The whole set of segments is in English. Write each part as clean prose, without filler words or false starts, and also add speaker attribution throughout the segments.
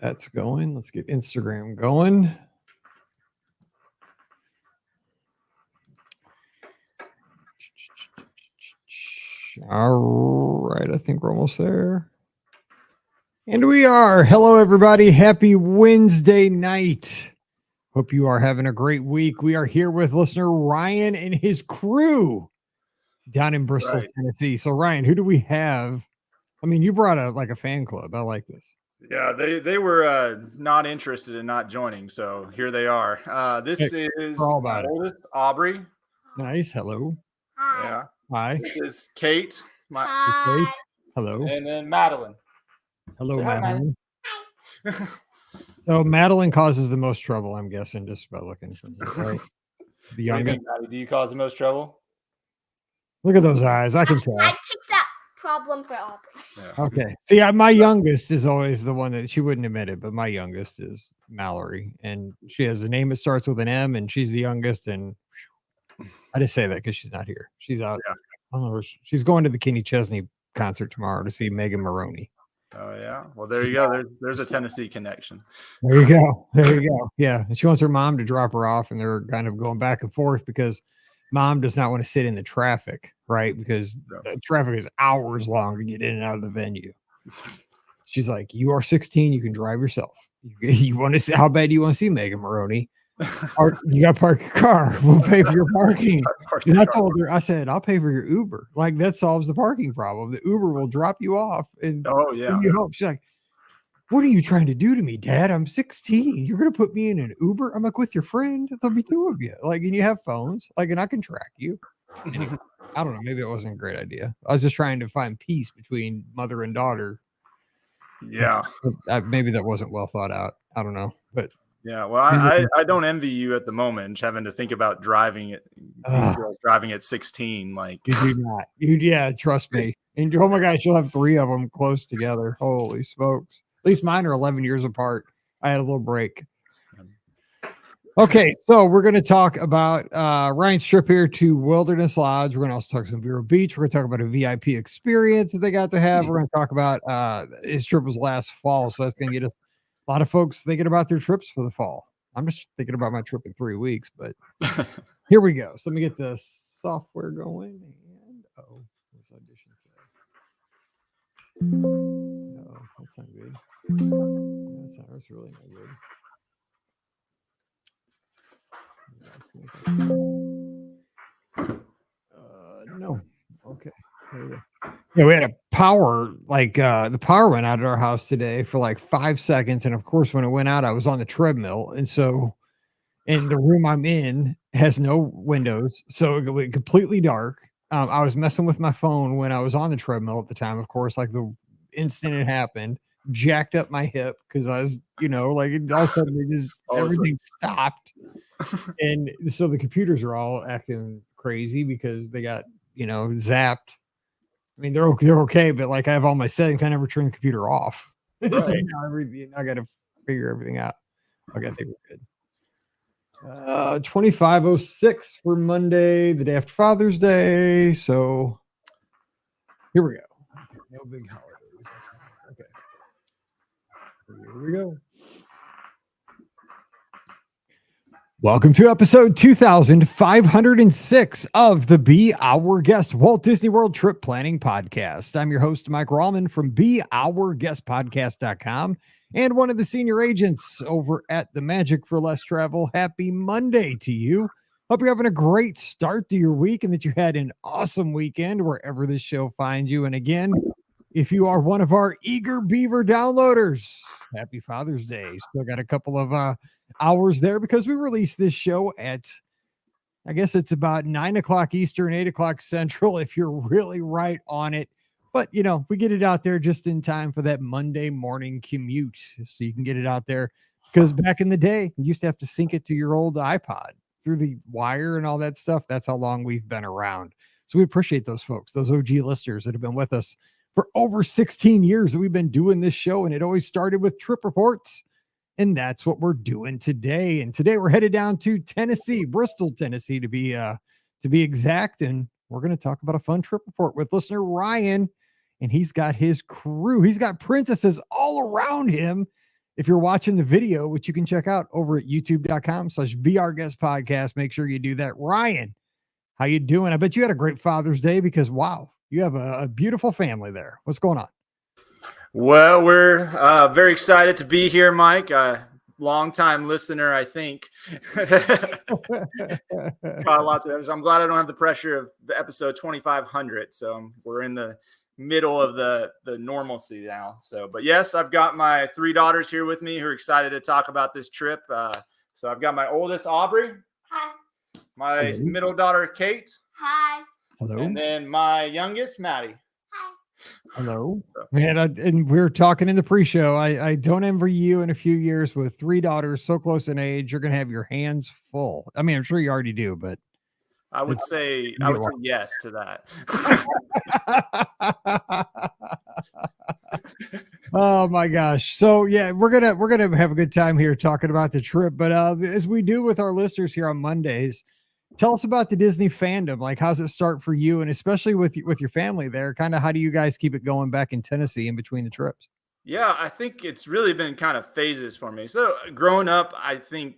Speaker 1: That's going. Let's get Instagram going. All right, I think we're almost there. And we are. Hello, everybody. Happy Wednesday night. Hope you are having a great week. We are here with listener Ryan and his crew down in Bristol, Tennessee. So, Ryan, who do we have? I mean, you brought a fan club. I like this.
Speaker 2: Yeah, they were not interested in not joining, so here they are. This is my oldest, Aubrey.
Speaker 1: Nice. Hello.
Speaker 3: Hi.
Speaker 2: Yeah.
Speaker 1: Hi.
Speaker 2: This is Kate.
Speaker 3: Hi.
Speaker 1: Kate. Hello.
Speaker 2: And then Madeline.
Speaker 1: Hello,
Speaker 2: Say hi,
Speaker 1: Madeline. So Madeline causes the most trouble, I'm guessing, just by looking at it, right? The youngest.
Speaker 2: Do you cause the most trouble?
Speaker 1: Look at those eyes. I can tell.
Speaker 3: I take that problem for Aubrey.
Speaker 2: Yeah.
Speaker 1: Okay. See, my youngest is always the one that she wouldn't admit it, but my youngest is Mallory, and she has a name that starts with an M, and she's the youngest. And I just say that because she's not here. She's out.
Speaker 2: Yeah.
Speaker 1: I don't know where she's going to the Kenny Chesney concert tomorrow to see Megan Maroney.
Speaker 2: Oh yeah. Well, there you go. There's a Tennessee connection.
Speaker 1: There you go. There you go. Yeah. And she wants her mom to drop her off, and they're kind of going back and forth because mom does not want to sit in the traffic, right? Because the traffic is hours long to get in and out of the venue. She's like, you are 16, you can drive yourself. You want to see how bad you want to see Megan Maroney? You got to park your car. We'll pay for your parking. And I told her, I said, I'll pay for your Uber. Like, that solves the parking problem. The Uber will drop you off and send you home. She's like, what are you trying to do to me, Dad? I'm 16. You're going to put me in an Uber? I'm like, with your friend? There'll be two of you. Like, and you have phones. Like, and I can track you. Anyway, I don't know. Maybe it wasn't a great idea. I was just trying to find peace between mother and daughter.
Speaker 2: Yeah.
Speaker 1: Maybe that wasn't well thought out. I don't know. But
Speaker 2: yeah, well, I don't envy you at the moment, having to think about driving at 16. Like,
Speaker 1: you do not. Yeah, trust me. And oh my gosh, you'll have three of them close together. Holy smokes. At least mine are 11 years apart. I had a little break. Okay, so we're going to talk about Ryan's trip here to Wilderness Lodge. We're going to also talk some Vero Beach. We're going to talk about a VIP experience that they got to have. We're going to talk about his trip was last fall, so that's going to get us a lot of folks thinking about their trips for the fall. I'm just thinking about my trip in 3 weeks, but here we go. So let me get the software going. And what's audition say? No, that's not good. That's really not good. No. Okay. There we go. Yeah, we had a power, the power went out at our house today for like 5 seconds. And of course, when it went out, I was on the treadmill. And so, and the room I'm in has no windows. So it went completely dark. I was messing with my phone when I was on the treadmill at the time, of course, like the instant it happened, jacked up my hip because I was, like all of a sudden everything stopped. And so the computers are all acting crazy because they got, zapped. I mean, they're okay, but like I have all my settings. I never turn the computer off. Right. So now I got to figure everything out. Okay, I think we're good. 25:06 for Monday, the day after Father's Day. So here we go. No big holidays. Okay. Here we go. Welcome to episode 2506 of the Be Our Guest Walt Disney World Trip Planning Podcast. I'm your host, Mike Rallman from BeOurGuestPodcast.com and one of the senior agents over at the Magic for Less Travel. Happy Monday to you. Hope you're having a great start to your week and that you had an awesome weekend wherever this show finds you. And again, if you are one of our eager beaver downloaders, happy Father's Day. Still got a couple of hours there because we released this show at, I guess it's about 9 o'clock Eastern, 8 o'clock Central, if you're really right on it. But, we get it out there just in time for that Monday morning commute. So you can get it out there because back in the day, you used to have to sync it to your old iPod through the wire and all that stuff. That's how long we've been around. So we appreciate those folks, those OG listeners that have been with us for over 16 years that we've been doing this show. And it always started with trip reports. And that's what we're doing today. And today we're headed down to Tennessee, Bristol, Tennessee, to be exact. And we're going to talk about a fun trip report with listener Ryan. And he's got his crew. He's got princesses all around him. if you're watching the video, which you can check out over at youtube.com/beourguestpodcast, make sure you do that. Ryan, how you doing? I bet you had a great Father's Day because, wow, you have a beautiful family there. What's going on?
Speaker 2: Well, we're very excited to be here, Mike. Long-time listener, I think. Got lots of. I'm glad I don't have the pressure of the episode 2500. So we're in the middle of the normalcy now. So, but yes, I've got my 3 daughters here with me who are excited to talk about this trip. So I've got my oldest, Aubrey.
Speaker 3: Hi.
Speaker 2: My middle daughter, Kate.
Speaker 3: Hi.
Speaker 1: Hello.
Speaker 2: And then my youngest, Maddie.
Speaker 3: Hi.
Speaker 1: Hello. Man, and we were talking in the pre-show. I don't envy you in a few years with 3 daughters so close in age. You're going to have your hands full. I mean, I'm sure you already do, but
Speaker 2: I would say yes to that.
Speaker 1: Oh my gosh. So yeah, we're gonna have a good time here talking about the trip. But as we do with our listeners here on Mondays, tell us about the Disney fandom. Like, how's it start for you, and especially with your family there? Kind of how do you guys keep it going back in Tennessee in between the trips?
Speaker 2: Yeah, I think it's really been kind of phases for me. So growing up, I think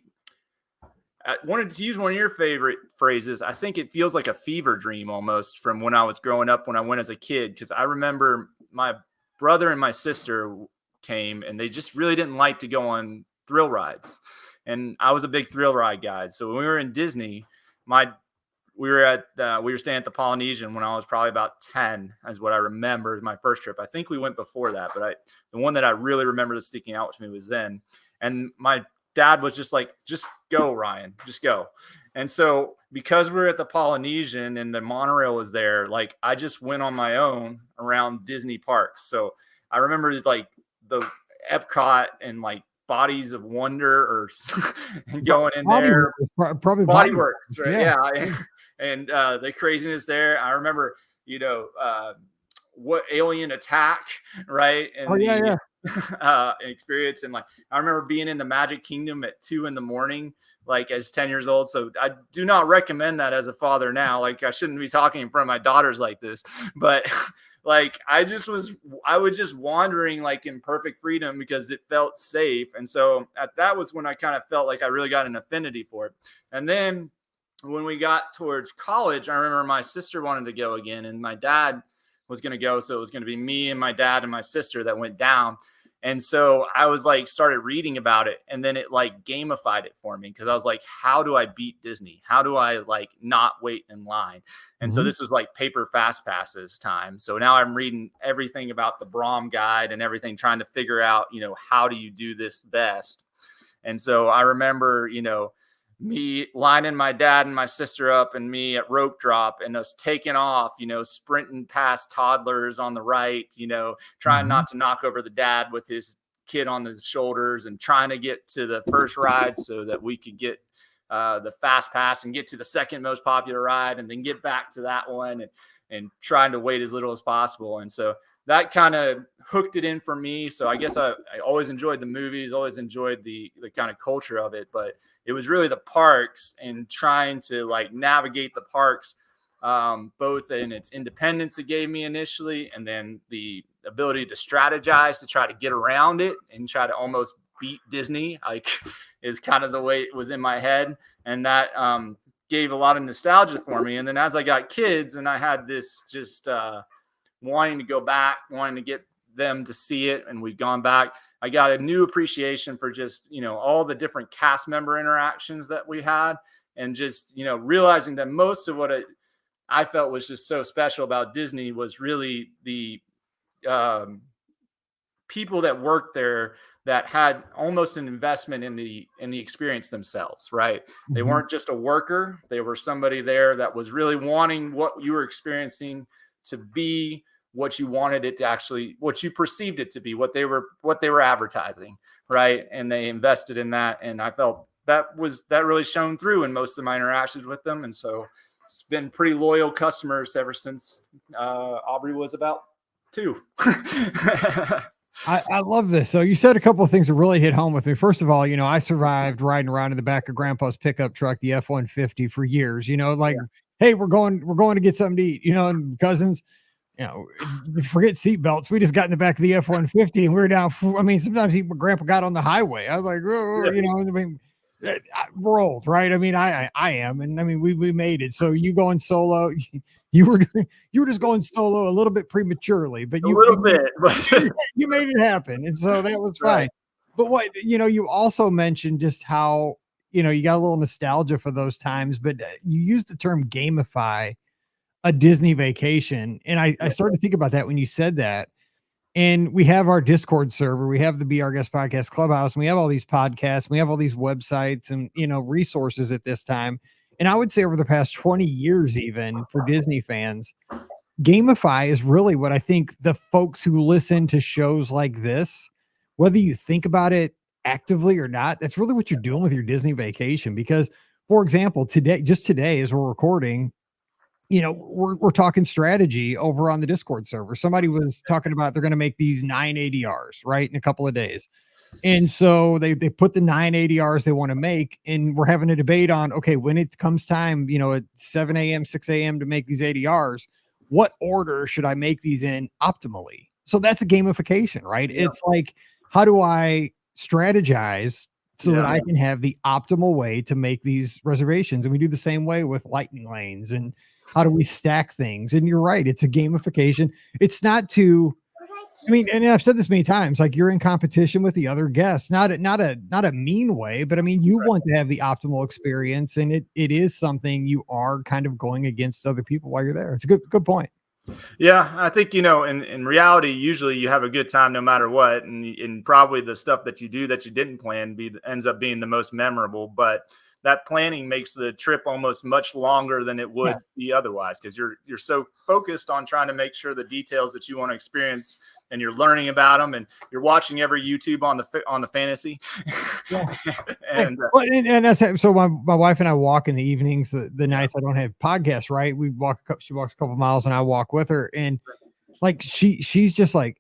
Speaker 2: I wanted to use one of your favorite phrases. I think it feels like a fever dream almost from when I was growing up, when I went as a kid, because I remember my brother and my sister came and they just really didn't like to go on thrill rides. And I was a big thrill ride guy. So when we were in Disney, we were staying at the Polynesian when I was probably about 10, is what I remember my first trip. I think we went before that, but the one that I really remember that's sticking out to me was then. And my dad was just like, just go, Ryan, just go. And so because we were at the Polynesian and the monorail was there, like I just went on my own around Disney parks. So I remember like the Epcot and like Bodies of Wonder and going in there.
Speaker 1: Probably
Speaker 2: Body Works, right? Yeah. And the craziness there. I remember, what Alien Attack, right? And experience. And like I remember being in the Magic Kingdom at 2 a.m, like as 10 years old. So I do not recommend that as a father now. Like I shouldn't be talking in front of my daughters like this, but like I was just wandering like in perfect freedom because it felt safe. And so that was when I kind of felt like I really got an affinity for it. And then when we got towards college, I remember my sister wanted to go again and my dad was going to go. So it was going to be me and my dad and my sister that went down. And so I was like, started reading about it, and then it like gamified it for me. Because I was like, how do I beat Disney? How do I like not wait in line? And so this was like paper fast passes time. So now I'm reading everything about the Brahm guide and everything, trying to figure out, how do you do this best? And so I remember, me lining my dad and my sister up and me at rope drop and us taking off, sprinting past toddlers on the right, trying not to knock over the dad with his kid on his shoulders and trying to get to the first ride so that we could get the fast pass and get to the second most popular ride and then get back to that one and trying to wait as little as possible. And so that kind of hooked it in for me. So I guess I always enjoyed the movies, always enjoyed the kind of culture of it, but it was really the parks and trying to like navigate the parks, both in its independence it gave me initially, and then the ability to strategize to try to get around it and try to almost beat Disney, like is kind of the way it was in my head. And that gave a lot of nostalgia for me. And then as I got kids and I had this just wanting to go back, wanting to get them to see it, and we've gone back, I got a new appreciation for just, all the different cast member interactions that we had, and just, realizing that most of what I felt was just so special about Disney was really the people that worked there that had almost an investment in the experience themselves, right? Mm-hmm. They weren't just a worker. They were somebody there that was really wanting what you were experiencing to be what you wanted it to actually, what you perceived it to be, what they were advertising, right? And they invested in that. And I felt that really shone through in most of my interactions with them. And so it's been pretty loyal customers ever since Aubrey was about 2.
Speaker 1: I love this. So you said a couple of things that really hit home with me. First of all, I survived riding around in the back of Grandpa's pickup truck, the F-150, for years. Hey, we're going to get something to eat. And cousins, forget seatbelts. We just got in the back of the F-150 and we were down. I mean, sometimes grandpa got on the highway. I was like, I mean, we're old, right? I mean, I am. And I mean, we made it. So you going solo, you were just going solo a little bit prematurely, but you made it happen. And so that was fine. But what, you also mentioned just how, you got a little nostalgia for those times, but you used the term gamify a Disney vacation. And I started to think about that when you said that. And we have our Discord server, we have the Be Our Guest Podcast Clubhouse, and we have all these podcasts, and we have all these websites and, resources at this time. And I would say over the past 20 years, even for Disney fans, gamify is really what I think the folks who listen to shows like this, whether you think about it actively or not, that's really what you're doing with your Disney vacation. Because, for example, today, as we're recording, we're talking strategy over on the Discord server. Somebody was talking about they're going to make these 9 ADRs, right, in a couple of days. And so they put the 9 ADRs they want to make, and we're having a debate on, okay, when it comes time, at 7 a.m., 6 a.m. to make these ADRs, what order should I make these in optimally? So that's a gamification, right? Yeah. It's like, how do I strategize so that I can have the optimal way to make these reservations? And we do the same way with lightning lanes and how do we stack things? And you're right. It's a gamification. It's not to, and I've said this many times, like you're in competition with the other guests, not a mean way, but I mean, you want to have the optimal experience, and it is something you are kind of going against other people while you're there. It's a good point.
Speaker 2: Yeah, I think, in reality, usually you have a good time no matter what. And probably the stuff that you do that you didn't plan ends up being the most memorable. But that planning makes the trip almost much longer than it would be otherwise, because you're so focused on trying to make sure the details that you want to experience, and you're learning about them, and you're watching every YouTube on the fantasy.
Speaker 1: Yeah. and that's so my wife and I walk in the evenings, the nights I don't have podcasts, right? She walks a couple miles and I walk with her, and like she's just like,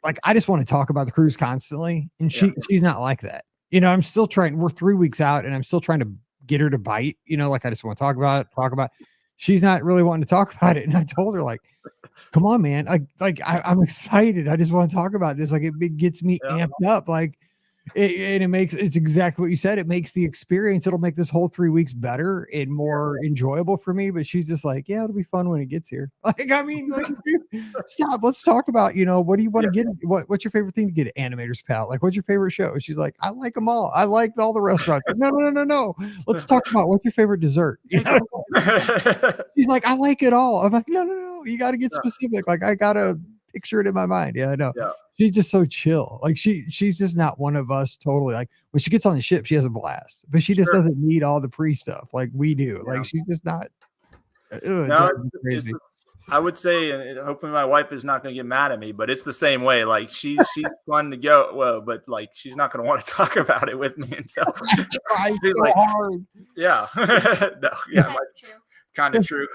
Speaker 1: like I just want to talk about the cruise constantly, and she's not like that. I'm still trying. We're 3 weeks out, and I'm still trying to get her to bite. Like I just want to talk about it. She's not really wanting to talk about it, and I told her, like, come on, man. I'm excited. I just want to talk about this. Like it gets me amped up. Like it's exactly what you said. It makes the experience. It'll make this whole 3 weeks better and more enjoyable for me. But she's just like, yeah, it'll be fun when it gets here. Like, I mean, like, stop. Let's talk about, what do you want to get? What's your favorite thing to get at Animator's Pal? Like, what's your favorite show? And she's like, I like them all. I like all the restaurants. Like, no. Let's talk about what's your favorite dessert. She's like, I like it all. I'm like, no. You got to get specific. Like, I got to picture it in my mind. Yeah, I know. Yeah. She's just so chill. Like she's just not one of us totally. Like when she gets on the ship, she has a blast, but she just doesn't need all the pre stuff like we do. Yeah. Like she's just not.
Speaker 2: Crazy. I would say, and hopefully my wife is not going to get mad at me, but it's the same way. Like she's fun to go. Well, but like, she's not going to want to talk about it with me until
Speaker 1: I try so hard.
Speaker 2: Yeah. No, yeah. Kind of true.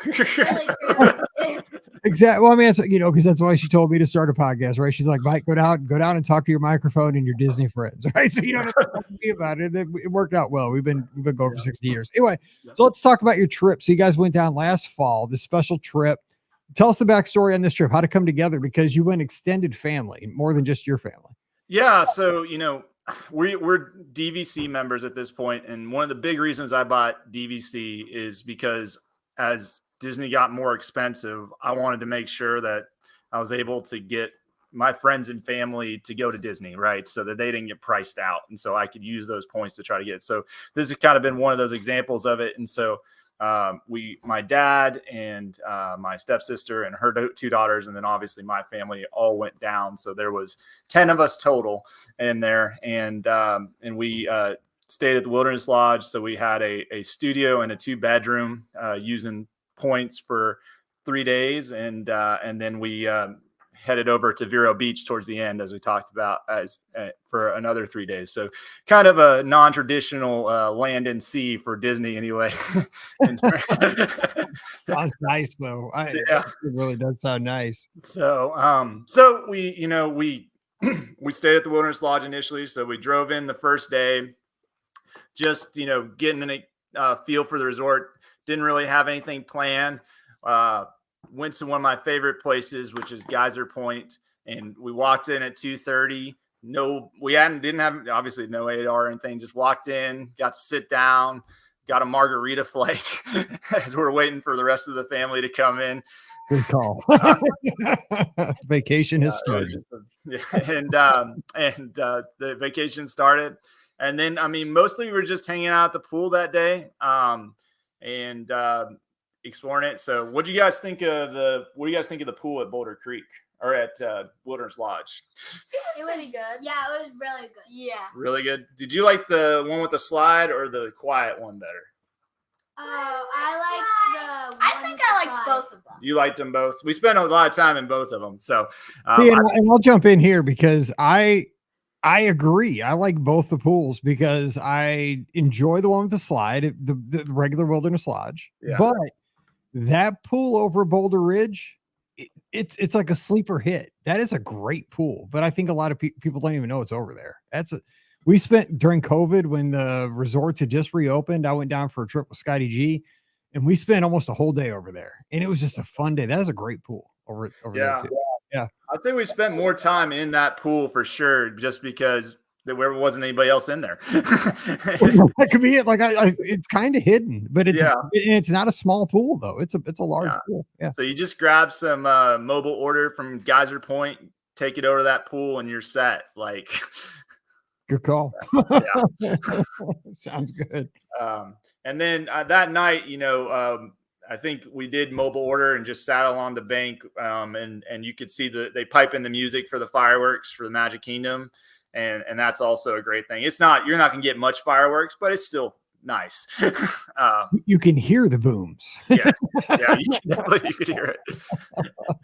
Speaker 1: Exactly. Well, I mean, because that's why she told me to start a podcast, right? She's like, Mike, go down and talk to your microphone and your Disney friends, right? So you don't have to talk to me about it. It worked out well. We've been going for 60 years. Anyway, so let's talk about your trip. So you guys went down last fall, this special trip. Tell us the backstory on this trip, how to come together, because you went extended family, more than just your family.
Speaker 2: Yeah. So, we're DVC members at this point. And one of the big reasons I bought DVC is because as Disney got more expensive, I wanted to make sure that I was able to get my friends and family to go to Disney, right? So that they didn't get priced out. And so I could use those points to try to get it. So this has kind of been one of those examples of it. And so my dad and my stepsister and her 2 daughters, and then obviously my family all went down. So there was 10 of us total in there. And we stayed at the Wilderness Lodge. So we had a studio and a 2-bedroom using points for 3 days. And then we headed over to Vero Beach towards the end, as we talked about, for another 3 days. So kind of a non-traditional land and sea for Disney anyway.
Speaker 1: Sounds nice though. It really does sound nice.
Speaker 2: So we stayed at the Wilderness Lodge initially. So we drove in the first day, just, getting a feel for the resort. Didn't really have anything planned. went to one of my favorite places, which is Geyser Point, and we walked in at 2:30. No, we didn't have obviously no AR or anything. Just walked in, got to sit down, got a margarita flight as we're waiting for the rest of the family to come in.
Speaker 1: Good call. Vacation has started.
Speaker 2: And the vacation started. And then, I mean, mostly we were just hanging out at the pool that day and exploring it. So what do you guys think of the pool at Boulder Creek or at Wilderness Lodge?
Speaker 3: It was really good. Yeah, it was really good. Yeah.
Speaker 2: Really good. Did you like the one with the slide or the quiet one better?
Speaker 3: I think I liked both of them.
Speaker 2: You liked them both. We spent a lot of time in both of them. So,
Speaker 1: and I'll jump in here because I agree. I like both the pools because I enjoy the one with the slide, the regular Wilderness Lodge. Yeah. But that pool over Boulder Ridge, it's like a sleeper hit. That is a great pool, but I think a lot of people don't even know it's over there. We spent during COVID when the resorts had just reopened. I went down for a trip with Scotty G, and we spent almost a whole day over there, and it was just a fun day. That is a great pool over there too. Yeah,
Speaker 2: I'd say we spent more time in that pool for sure, just because there wasn't anybody else in there.
Speaker 1: That could be it. Like it's kind of hidden, but it's not a small pool though. It's a large pool. Yeah.
Speaker 2: So you just grab some mobile order from Geyser Point, take it over to that pool, and you're set. Like.
Speaker 1: Good call. Sounds good.
Speaker 2: And then that night, I think we did mobile order and just sat along the bank, and you could see they pipe in the music for the fireworks for the Magic Kingdom, and that's also a great thing. You're not gonna get much fireworks, but it's still nice.
Speaker 1: You can hear the booms.
Speaker 2: Yeah, you could hear it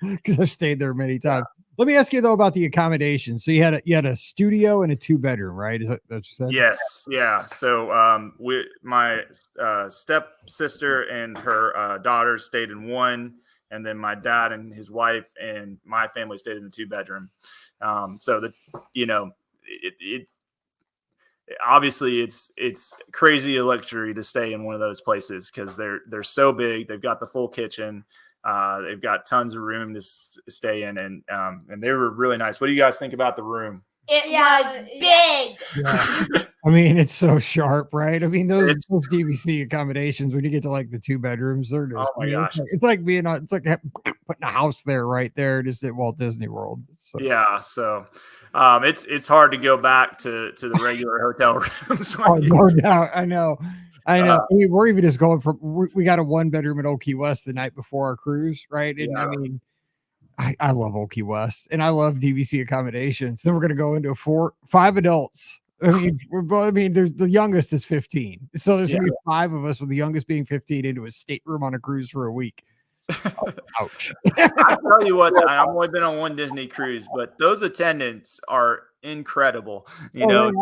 Speaker 1: because I've stayed there many times. Let me ask you though about the accommodation. So you had a studio and a 2-bedroom, right? Is that what you said?
Speaker 2: Yes, yeah. So my stepsister and her daughter stayed in one, and then my dad and his wife and my family stayed in the 2-bedroom. So obviously it's crazy a luxury to stay in one of those places because they're so big. They've got the full kitchen. They've got tons of room to stay in, and they were really nice. What do you guys think about the room?
Speaker 3: It was big.
Speaker 1: Yeah. I mean, it's so sharp, right? I mean, those DVC accommodations, when you get to like the 2 bedrooms, they're just,
Speaker 2: oh my gosh,
Speaker 1: it's like putting a house there, right there, just at Walt Disney World. So.
Speaker 2: Yeah, so it's hard to go back to the regular hotel rooms.
Speaker 1: No doubt, I know. I mean, we're even just going we got a 1-bedroom at Old Key West the night before our cruise, right? And I mean, I love Old Key West and I love DVC accommodations. Then we're going to go into 5 adults. I mean, the youngest is 15. So there's going to be 5 of us with the youngest being 15 into a stateroom on a cruise for a week. Ouch.
Speaker 2: I'll tell you what, I've only been on one Disney cruise, but those attendants are incredible.
Speaker 1: They are.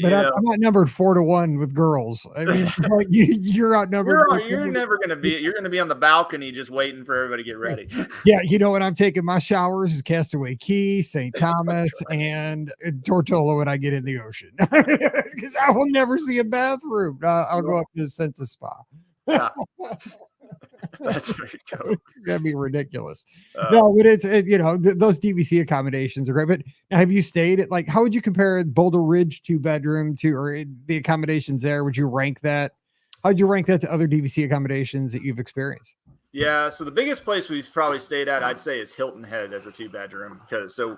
Speaker 1: But I'm not numbered 4-1 with girls. I mean, like you're outnumbered.
Speaker 2: You're never going to be. You're going to be on the balcony just waiting for everybody to get ready.
Speaker 1: Yeah, when I'm taking my showers is Castaway Key, St. Thomas, and Tortola when I get in the ocean because I will never see a bathroom. I'll go up to the Sensa Spa. Yeah.
Speaker 2: That's very cool.
Speaker 1: It's gonna be ridiculous. No, but it's those DVC accommodations are great. But have you stayed at how would you compare Boulder Ridge 2-bedroom or the accommodations there? Would you rank that? How'd you rank that to other DVC accommodations that you've experienced?
Speaker 2: Yeah, so the biggest place we've probably stayed at, I'd say, is Hilton Head as a 2-bedroom,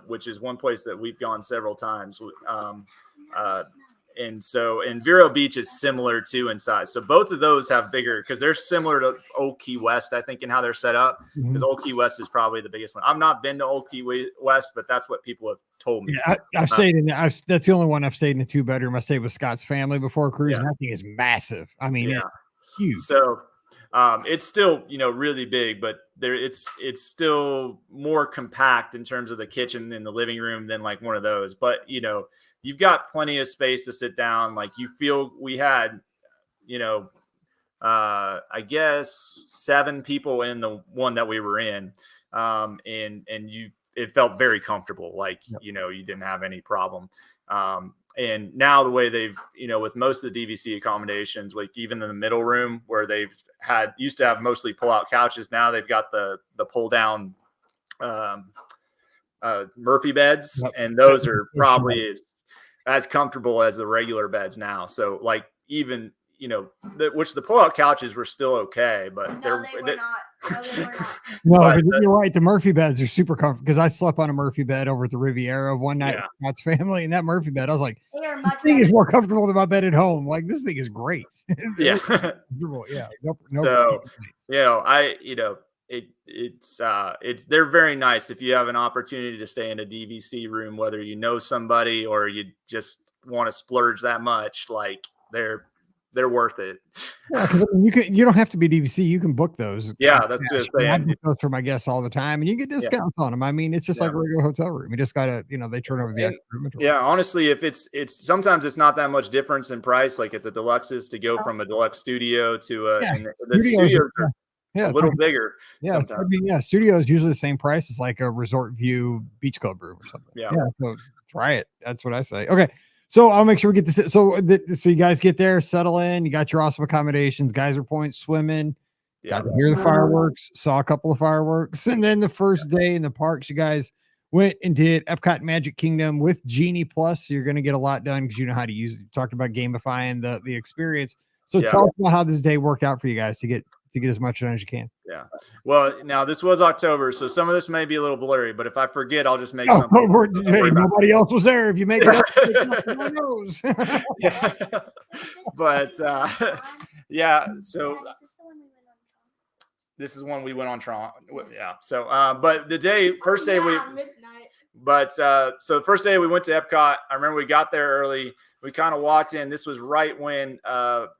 Speaker 2: which is one place that we've gone several times. And Vero Beach is similar too in size. So both of those have bigger because they're similar to Old Key West, I think, in how they're set up. Because Old Key West is probably the biggest one. I've not been to Old Key West, but that's what people have told me.
Speaker 1: Yeah, I've stayed in that's the only one I've stayed in the 2-bedroom. I stayed with Scott's family before cruise, and that thing is massive. I mean, it's huge.
Speaker 2: So it's still really big, but it's still more compact in terms of the kitchen and the living room than like one of those. But you've got plenty of space to sit down. Like you feel we had, I guess 7 people in the one that we were in. And it felt very comfortable. Like, you know, you didn't have any problem. And now the way they've, you know, with most of the DVC accommodations, like even in the middle room where they've used to have mostly pull out couches, now they've got the pull down Murphy beds, and those are probably as comfortable as the regular beds now. So like, even, you know, which the pull out couches were still okay, but
Speaker 3: they were not. No, they were not.
Speaker 1: No, but you're right. The Murphy beds are super comfortable, because I slept on a Murphy bed over at the Riviera one night with Scott's family, and that Murphy bed, I was like, this thing is more comfortable than my bed at home. Like, this thing is great.
Speaker 2: Yeah.
Speaker 1: Yeah.
Speaker 2: So, it's they're very nice if you have an opportunity to stay in a DVC room, whether you know somebody or you just want to splurge that much. Like, they're worth it.
Speaker 1: Yeah, you don't have to be DVC. You can book those.
Speaker 2: Yeah, that's just saying.
Speaker 1: I book those for my guests all the time, and you get discounts on them. I mean, it's just like a regular hotel room. You just gotta, they turn over the extra inventory.
Speaker 2: Yeah, honestly, if it's sometimes it's not that much difference in price. Like at the deluxes, to go from a deluxe studio to the studios are a little bigger.
Speaker 1: Yeah, I mean, studio is usually the same price as like a Resort View Beach Club room or something.
Speaker 2: Yeah,
Speaker 1: so try it. That's what I say. Okay. So I'll make sure we get this. So you guys get there, settle in. You got your awesome accommodations. Geyser Point, swimming. Got to hear the fireworks. Saw a couple of fireworks, and then the first day in the parks, you guys went and did Epcot Magic Kingdom with Genie Plus. So you're going to get a lot done because you know how to use it. You talked about gamifying the experience. So tell us about how this day worked out for you guys to get as much done as you can.
Speaker 2: Yeah. Well, now this was October, so some of this may be a little blurry, but if I forget, I'll just make something.
Speaker 1: Nobody else was there. If you make it up, who knows?
Speaker 2: But so this is one we went on Tron. Yeah. So but the first day we went to Epcot. I remember we got there early. We kind of walked in. This was right when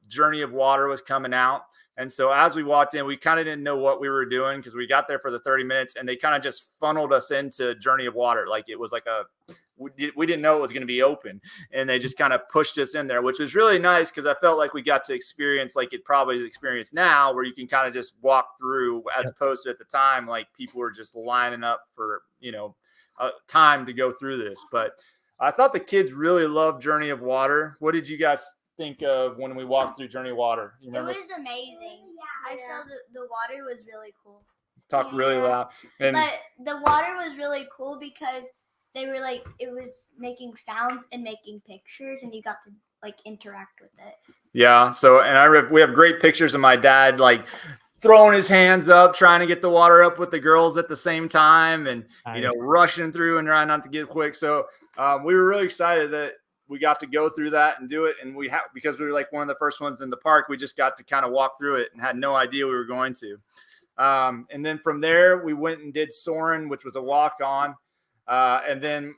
Speaker 2: Journey of Water was coming out. And so as we walked in, we kind of didn't know what we were doing because we got there for the 30 minutes and they kind of just funneled us into Journey of Water. Like it was like we didn't know it was going to be open, and they just kind of pushed us in there, which was really nice because I felt like we got to experience like it probably is experienced now, where you can kind of just walk through, as opposed to at the time, like people were just lining up for, time to go through this. But I thought the kids really loved Journey of Water. What did you guys think of when we walked through Journey of Water? You remember?
Speaker 3: It was amazing. I saw the water was really cool.
Speaker 2: Talk really loud.
Speaker 3: But the water was really cool because they were like, it was making sounds and making pictures, and you got to like interact with it.
Speaker 2: Yeah. So, and we have great pictures of my dad like throwing his hands up, trying to get the water up with the girls at the same time, and rushing through and trying not to get quick. So we were really excited that we got to go through that and do it. And because we were like one of the first ones in the park, we just got to kind of walk through it and had no idea we were going to. And then from there, we went and did Soarin', which was a walk on. And then,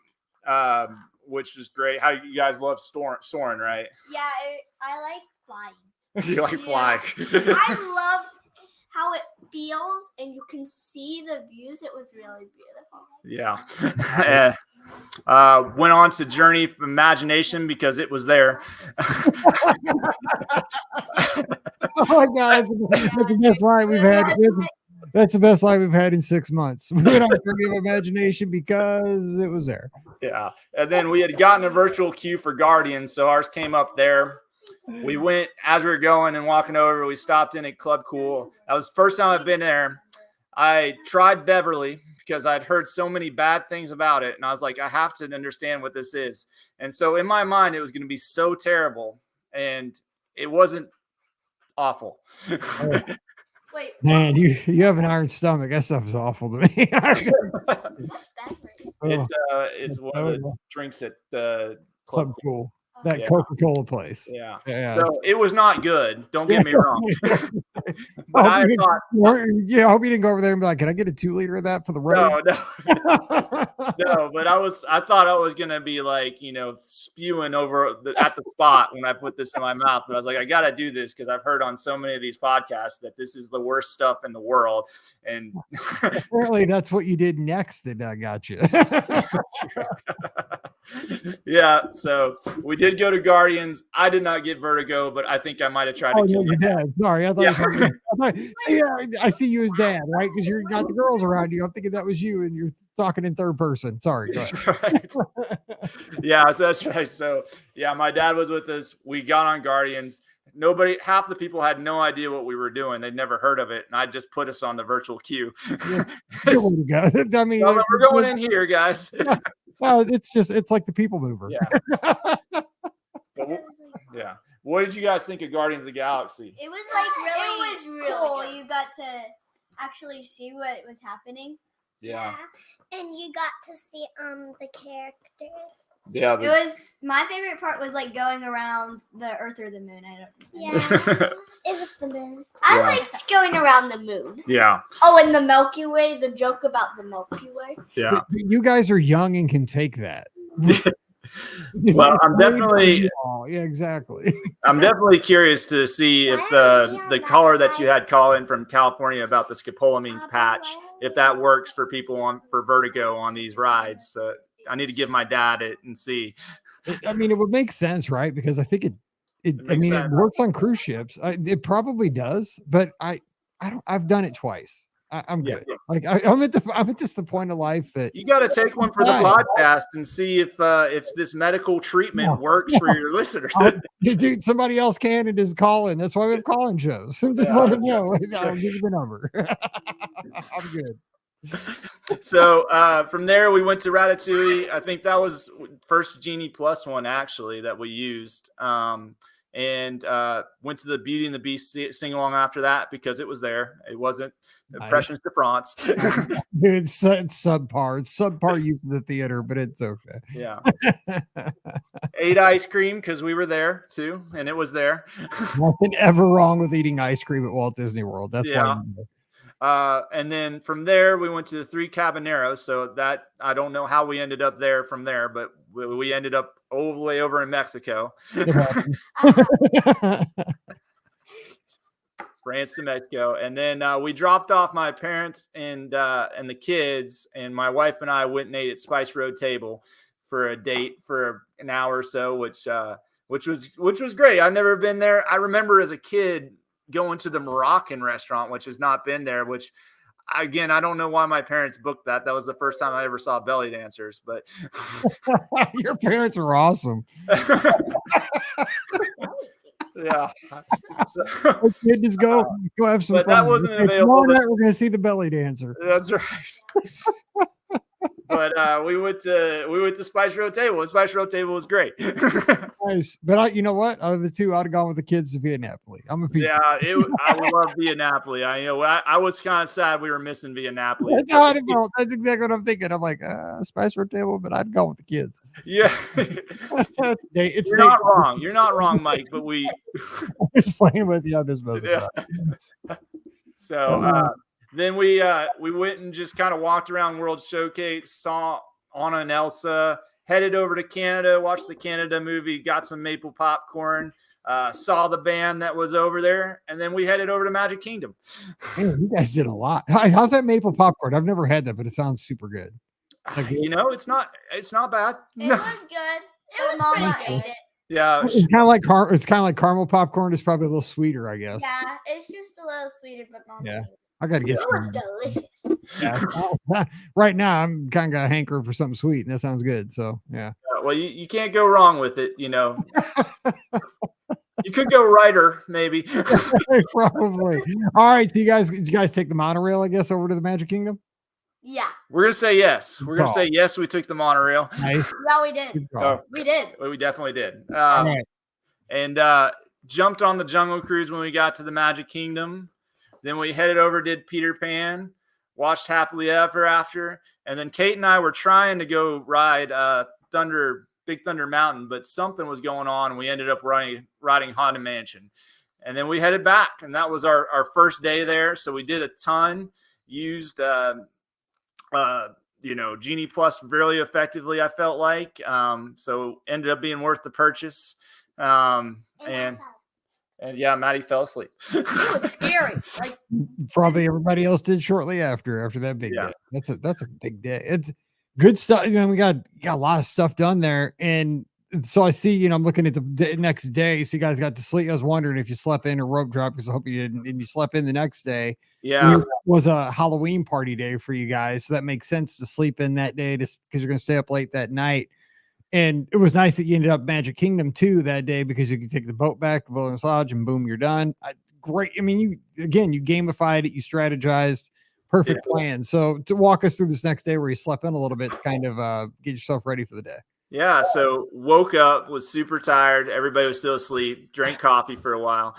Speaker 2: which was great. How you guys love Soarin', right? Yeah,
Speaker 3: I like flying.
Speaker 2: You like flying.
Speaker 3: I love how it feels and you can see the views. It was really beautiful.
Speaker 2: Yeah. Went on to Journey of Imagination because it was there.
Speaker 1: Oh my God, that's the best line we've had. That's the best line we've had in 6 months. We went on Journey of Imagination because it was there.
Speaker 2: Yeah, and then we had gotten a virtual queue for Guardians, so ours came up there. We went, as we were going and walking over, we stopped in at Club Cool. That was the first time I've been there. I tried Beverly because I'd heard so many bad things about it. And I was like, I have to understand what this is. And so in my mind, it was going to be so terrible. And it wasn't awful.
Speaker 3: Wait,
Speaker 1: man, you have an iron stomach. That stuff is awful to me.
Speaker 2: It's one of the drinks at the Club
Speaker 1: Cool. That Coca-Cola place.
Speaker 2: Yeah. So it was not good. Don't get me wrong. But
Speaker 1: I thought, I hope you didn't go over there and be like, can I get a 2-liter of that for the road?
Speaker 2: No, but I thought I was going to be like, spewing over at the spot when I put this in my mouth. But I was like, I got to do this because I've heard on so many of these podcasts that this is the worst stuff in the world. And
Speaker 1: apparently that's what you did next that I got you.
Speaker 2: Yeah, so we did go to Guardians. I did not get vertigo, but I think I might have tried to kill
Speaker 1: you did. Sorry, I thought See, I see you as dad, right? Because you got the girls around you. I'm thinking that was you, and you're talking in third person. Sorry. Go ahead.
Speaker 2: Right. Yeah, so that's right. So yeah, my dad was with us. We got on Guardians. Half the people had no idea what we were doing. They'd never heard of it, and I just put us on the virtual queue.
Speaker 1: Yeah. I mean,
Speaker 2: well, we're going in here, guys.
Speaker 1: Well, it's like the people mover.
Speaker 2: Yeah. Yeah. What did you guys think of Guardians of the Galaxy?
Speaker 3: It was like really cool. Good. You got to actually see what was happening.
Speaker 2: Yeah.
Speaker 4: And you got to see the characters.
Speaker 2: Yeah.
Speaker 3: It was my favorite part was like going around the Earth or the Moon. I don't know.
Speaker 4: Yeah. It was the moon.
Speaker 5: I liked going around the moon.
Speaker 2: Yeah.
Speaker 5: Oh, and the Milky Way, the joke about the Milky Way.
Speaker 2: Yeah.
Speaker 1: You guys are young and can take that.
Speaker 2: Well, I'm definitely
Speaker 1: yeah, exactly.
Speaker 2: I'm definitely curious to see if the caller that you had call in from California about the scopolamine patch, if that works for people for vertigo on these rides. I need to give my dad it and see.
Speaker 1: I mean, it would make sense, right? Because I think it works on cruise ships. It probably does, but I've done it twice. I'm good. Yeah. Like I'm at just the point of life that
Speaker 2: you got to take one for the podcast and see if this medical treatment works for your listeners.
Speaker 1: Dude, somebody else can and just call in. That's why we have call-in shows. Just let us know. I'll give you the number. I'm good.
Speaker 2: So from there we went to Ratatouille. I think that was first Genie Plus one actually that we used. And went to the Beauty and the Beast sing along after that because it was there. It wasn't Impressions de France.
Speaker 1: It's subpar. It's subpar use of the theater, but it's okay.
Speaker 2: Yeah. Ate ice cream because we were there too, and it was there.
Speaker 1: Nothing ever wrong with eating ice cream at Walt Disney World. That's why.
Speaker 2: And then from there we went to the Three Caballeros. So that I don't know how we ended up there from there, but we ended up all the way over in Mexico. France to Mexico. And then we dropped off my parents and the kids, and my wife and I went and ate at Spice Road Table for a date for an hour or so, which was great. I've never been there. I remember as a kid going to the Moroccan restaurant, which has not been there, which again, I don't know why my parents booked that. That was the first time I ever saw belly dancers, but
Speaker 1: your parents are awesome.
Speaker 2: Yeah. So,
Speaker 1: kid, just go have some
Speaker 2: but
Speaker 1: fun.
Speaker 2: That wasn't available.
Speaker 1: We're going to see the belly dancer.
Speaker 2: That's right. But we went to Spice Road Table. Spice Road Table was great.
Speaker 1: Nice. But you know what? Out of the two, I'd have gone with the kids to Via Napoli. I'm a pizza.
Speaker 2: Yeah, I love Via Napoli. I was kind of sad we were missing Via Napoli.
Speaker 1: That's how I felt. That's exactly what I'm thinking. I'm like, Spice Road Table, but I'd go with the kids.
Speaker 2: Yeah. You're not wrong. You're not wrong, Mike, but I'm
Speaker 1: just playing with you. I'm just messing
Speaker 2: yeah. So then we went and just kind of walked around World Showcase, saw Anna and Elsa, headed over to Canada, watched the Canada movie, got some maple popcorn, saw the band that was over there, and then we headed over to Magic Kingdom.
Speaker 1: Man, you guys did a lot. How's that maple popcorn? I've never had that, but it sounds super good.
Speaker 2: It's not bad.
Speaker 3: It was good. It was Mama ate it.
Speaker 2: Yeah,
Speaker 1: it's kind of like caramel popcorn. It's probably a little sweeter, I guess.
Speaker 3: Yeah, it's just a little sweeter, but Mama ate it.
Speaker 1: I got to get some.
Speaker 5: Delicious.
Speaker 1: Yeah. Right now, I'm kind of hankering for something sweet, and that sounds good. So, yeah.
Speaker 2: Well, you can't go wrong with it, You could go Ryder, maybe.
Speaker 1: Probably. All right. So, you guys take the monorail, I guess, over to the Magic Kingdom?
Speaker 5: Yeah.
Speaker 2: We're going to say yes. We're going to say yes, we took the monorail.
Speaker 1: Nice.
Speaker 5: Yeah, we did. We did.
Speaker 2: We definitely did.
Speaker 1: Right.
Speaker 2: And jumped on the Jungle Cruise when we got to the Magic Kingdom. Then we headed over, did Peter Pan, watched Happily Ever After, and then Kate and I were trying to go ride Big Thunder Mountain, but something was going on, and we ended up riding Haunted Mansion. And then we headed back, and that was our first day there. So we did a ton, used Genie Plus really effectively, I felt like. So ended up being worth the purchase. And yeah, Maddie fell asleep.
Speaker 5: It was scary. Like
Speaker 1: probably everybody else did shortly after that big day. That's a big day. It's good stuff. We got a lot of stuff done there, and so I see, I'm looking at the next day. So you guys got to sleep. I was wondering if you slept in or rope drop, because I hope you didn't. And you slept in the next day.
Speaker 2: Yeah.
Speaker 1: It was a Halloween party day for you guys. So that makes sense to sleep in that day because you're going to stay up late that night. And it was nice that you ended up Magic Kingdom too that day, because you could take the boat back to Boulder Massage and boom, you're done. Great. I mean, you gamified it, you strategized, perfect plan. So to walk us through this next day where you slept in a little bit to kind of get yourself ready for the day.
Speaker 2: Yeah, so woke up, was super tired. Everybody was still asleep. Drank coffee for a while,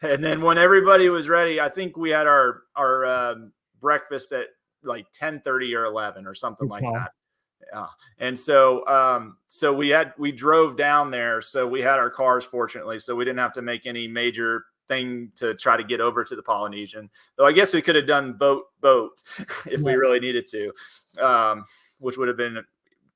Speaker 2: and then when everybody was ready, I think we had our breakfast at like 10:30 or 11 or something like that. Yeah, and so we drove down there, so we had our cars, fortunately, so we didn't have to make any major thing to try to get over to the Polynesian. Though I guess we could have done boat if we really needed to, which would have been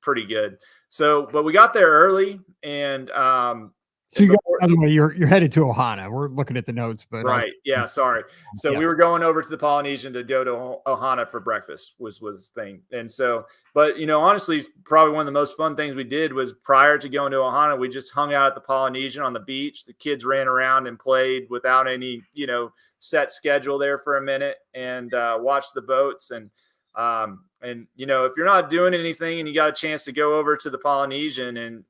Speaker 2: pretty good. So, but we got there early, and
Speaker 1: so you got, by the way, you're headed to Ohana. We're looking at the notes, but
Speaker 2: right, yeah, sorry. So we were going over to the Polynesian to go to Ohana for breakfast was the thing. And so, but honestly, probably one of the most fun things we did was prior to going to Ohana, we just hung out at the Polynesian on the beach. The kids ran around and played without any set schedule there for a minute, and watched the boats. And if you're not doing anything and you got a chance to go over to the Polynesian and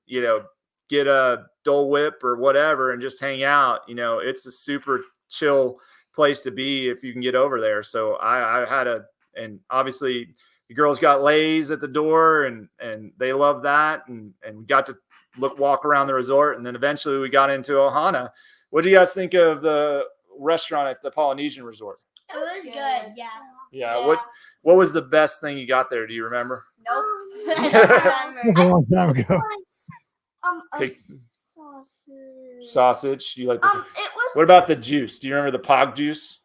Speaker 2: get a Dole Whip or whatever and just hang out, it's a super chill place to be if you can get over there. So I had and obviously the girls got lays at the door, and they loved that, and we got to walk around the resort, and then eventually we got into Ohana. What do you guys think of the restaurant at the Polynesian Resort?
Speaker 3: It was good. Yeah.
Speaker 2: Yeah. What was the best thing you got there? Do you remember?
Speaker 3: Nope.
Speaker 1: That was a long time ago.
Speaker 4: A sausage.
Speaker 2: Sausage. You like this?
Speaker 5: It was.
Speaker 2: What about the juice? Do you remember the pog juice?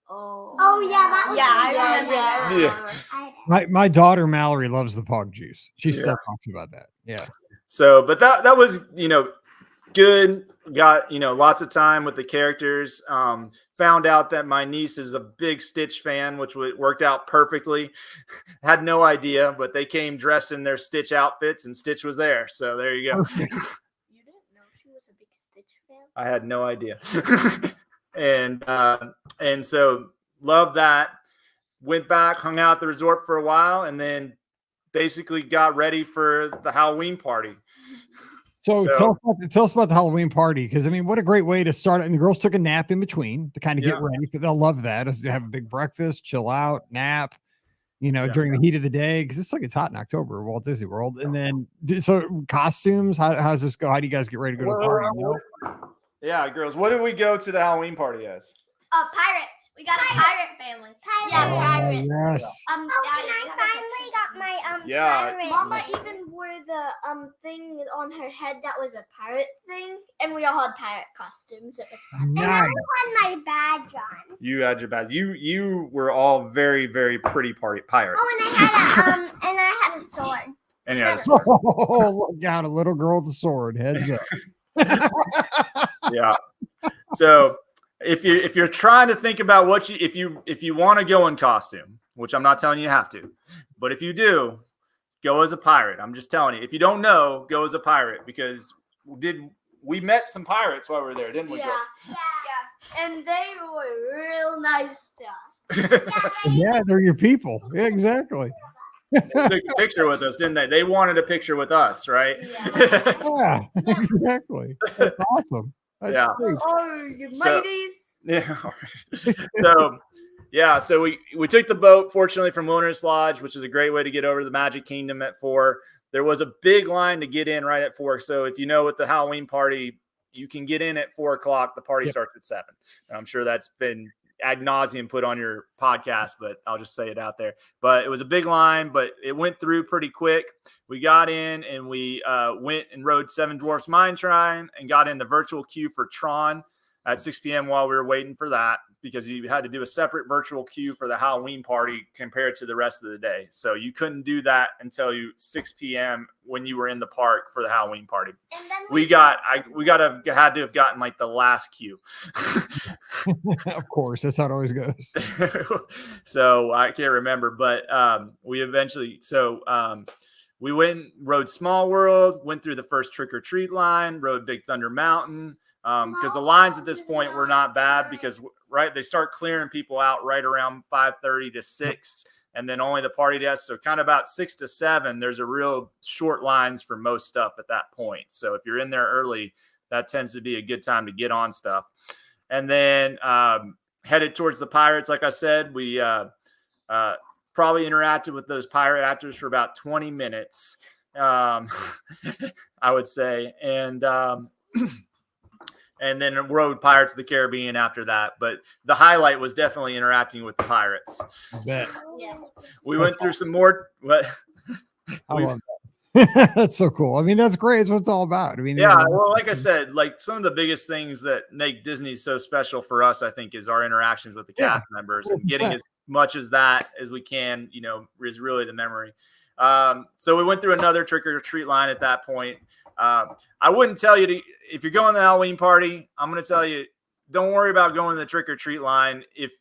Speaker 4: Oh yeah, that was
Speaker 3: I remember that.
Speaker 2: Yeah.
Speaker 1: My daughter Mallory loves the pog juice. She still talks about that. Yeah.
Speaker 2: So, but that was good. Got lots of time with the characters. Found out that my niece is a big Stitch fan, which worked out perfectly. Had no idea, but they came dressed in their Stitch outfits, and Stitch was there. So there you go.
Speaker 5: You didn't know she was a big Stitch fan?
Speaker 2: I had no idea. and so loved that. Went back, hung out at the resort for a while, and then basically got ready for the Halloween party.
Speaker 1: So tell us about the Halloween party, because what a great way to start. And the girls took a nap in between to kind of get ready, because they'll love that. Have a big breakfast, chill out, nap, during the heat of the day, because it's hot in October at Walt Disney World. And then so costumes, how's this go? How do you guys get ready to go to the party?
Speaker 2: Yeah, girls, what did we go to the Halloween party as?
Speaker 3: Pirates. We got a pirate family.
Speaker 5: Yeah, pirate.
Speaker 1: Yes.
Speaker 4: and I finally got my pirate.
Speaker 5: Mama even wore the thing on her head that was a pirate thing, and we all had pirate costumes. It was fun.
Speaker 1: Nice.
Speaker 4: And I had my badge on.
Speaker 2: You had your badge. You were all very, very pretty pirates.
Speaker 4: Oh, and I had a sword.
Speaker 2: And yeah,
Speaker 1: Oh, look out, a little girl with a sword. Heads up.
Speaker 2: yeah. So if you're trying to think about what if you want to go in costume, which I'm not telling you have to, but if you do, go as a pirate. I'm just telling you. If you don't know, go as a pirate, because we met some pirates while we were there, didn't we?
Speaker 5: Yeah.
Speaker 2: Girls?
Speaker 5: Yeah. And they were real nice to us.
Speaker 1: Yeah, they're your people. Yeah, exactly.
Speaker 2: They took a picture with us, didn't they? They wanted a picture with us, right?
Speaker 1: Yeah, exactly. That's awesome. That's great.
Speaker 5: Oh, you ladies.
Speaker 2: So we took the boat, fortunately, from Wilderness Lodge, which is a great way to get over to the Magic Kingdom at 4. There was a big line to get in right at 4. So if with the Halloween party, you can get in at 4 o'clock. The party starts at 7. And I'm sure that's been ad nauseum put on your podcast, but I'll just say it out there. But it was a big line, but it went through pretty quick. We got in and we went and rode Seven Dwarfs Mine Train and got in the virtual queue for Tron at 6 p.m. while we were waiting for that, because you had to do a separate virtual queue for the Halloween party compared to the rest of the day. So you couldn't do that until 6 p.m. when you were in the park for the Halloween party.
Speaker 4: And then
Speaker 2: We had to have gotten like the last queue.
Speaker 1: Of course, that's how it always goes.
Speaker 2: So I can't remember, but we eventually, we rode Small World, went through the first trick or treat line, rode Big Thunder Mountain. Because the lines at this point were not bad because they start clearing people out right around 5:30 to 6, and then only the party desk. So kind of about 6 to 7, there's a real short lines for most stuff at that point. So if you're in there early, that tends to be a good time to get on stuff. And then headed towards the Pirates. Like I said, we probably interacted with those pirate actors for about 20 minutes, I would say. And then rode Pirates of the Caribbean after that. But the highlight was definitely interacting with the pirates.
Speaker 1: I bet.
Speaker 5: Yeah.
Speaker 2: We went through some more.
Speaker 1: I love that. That's so cool. I mean, that's great. It's what it's all about. I mean,
Speaker 2: yeah. Well, like I said, like some of the biggest things that make Disney so special for us, I think, is our interactions with the cast members, and getting as much as that as we can, is really the memory. So we went through another trick or treat line at that point. I wouldn't tell you if you're going to the Halloween party, I'm going to tell you, don't worry about going to the trick or treat line if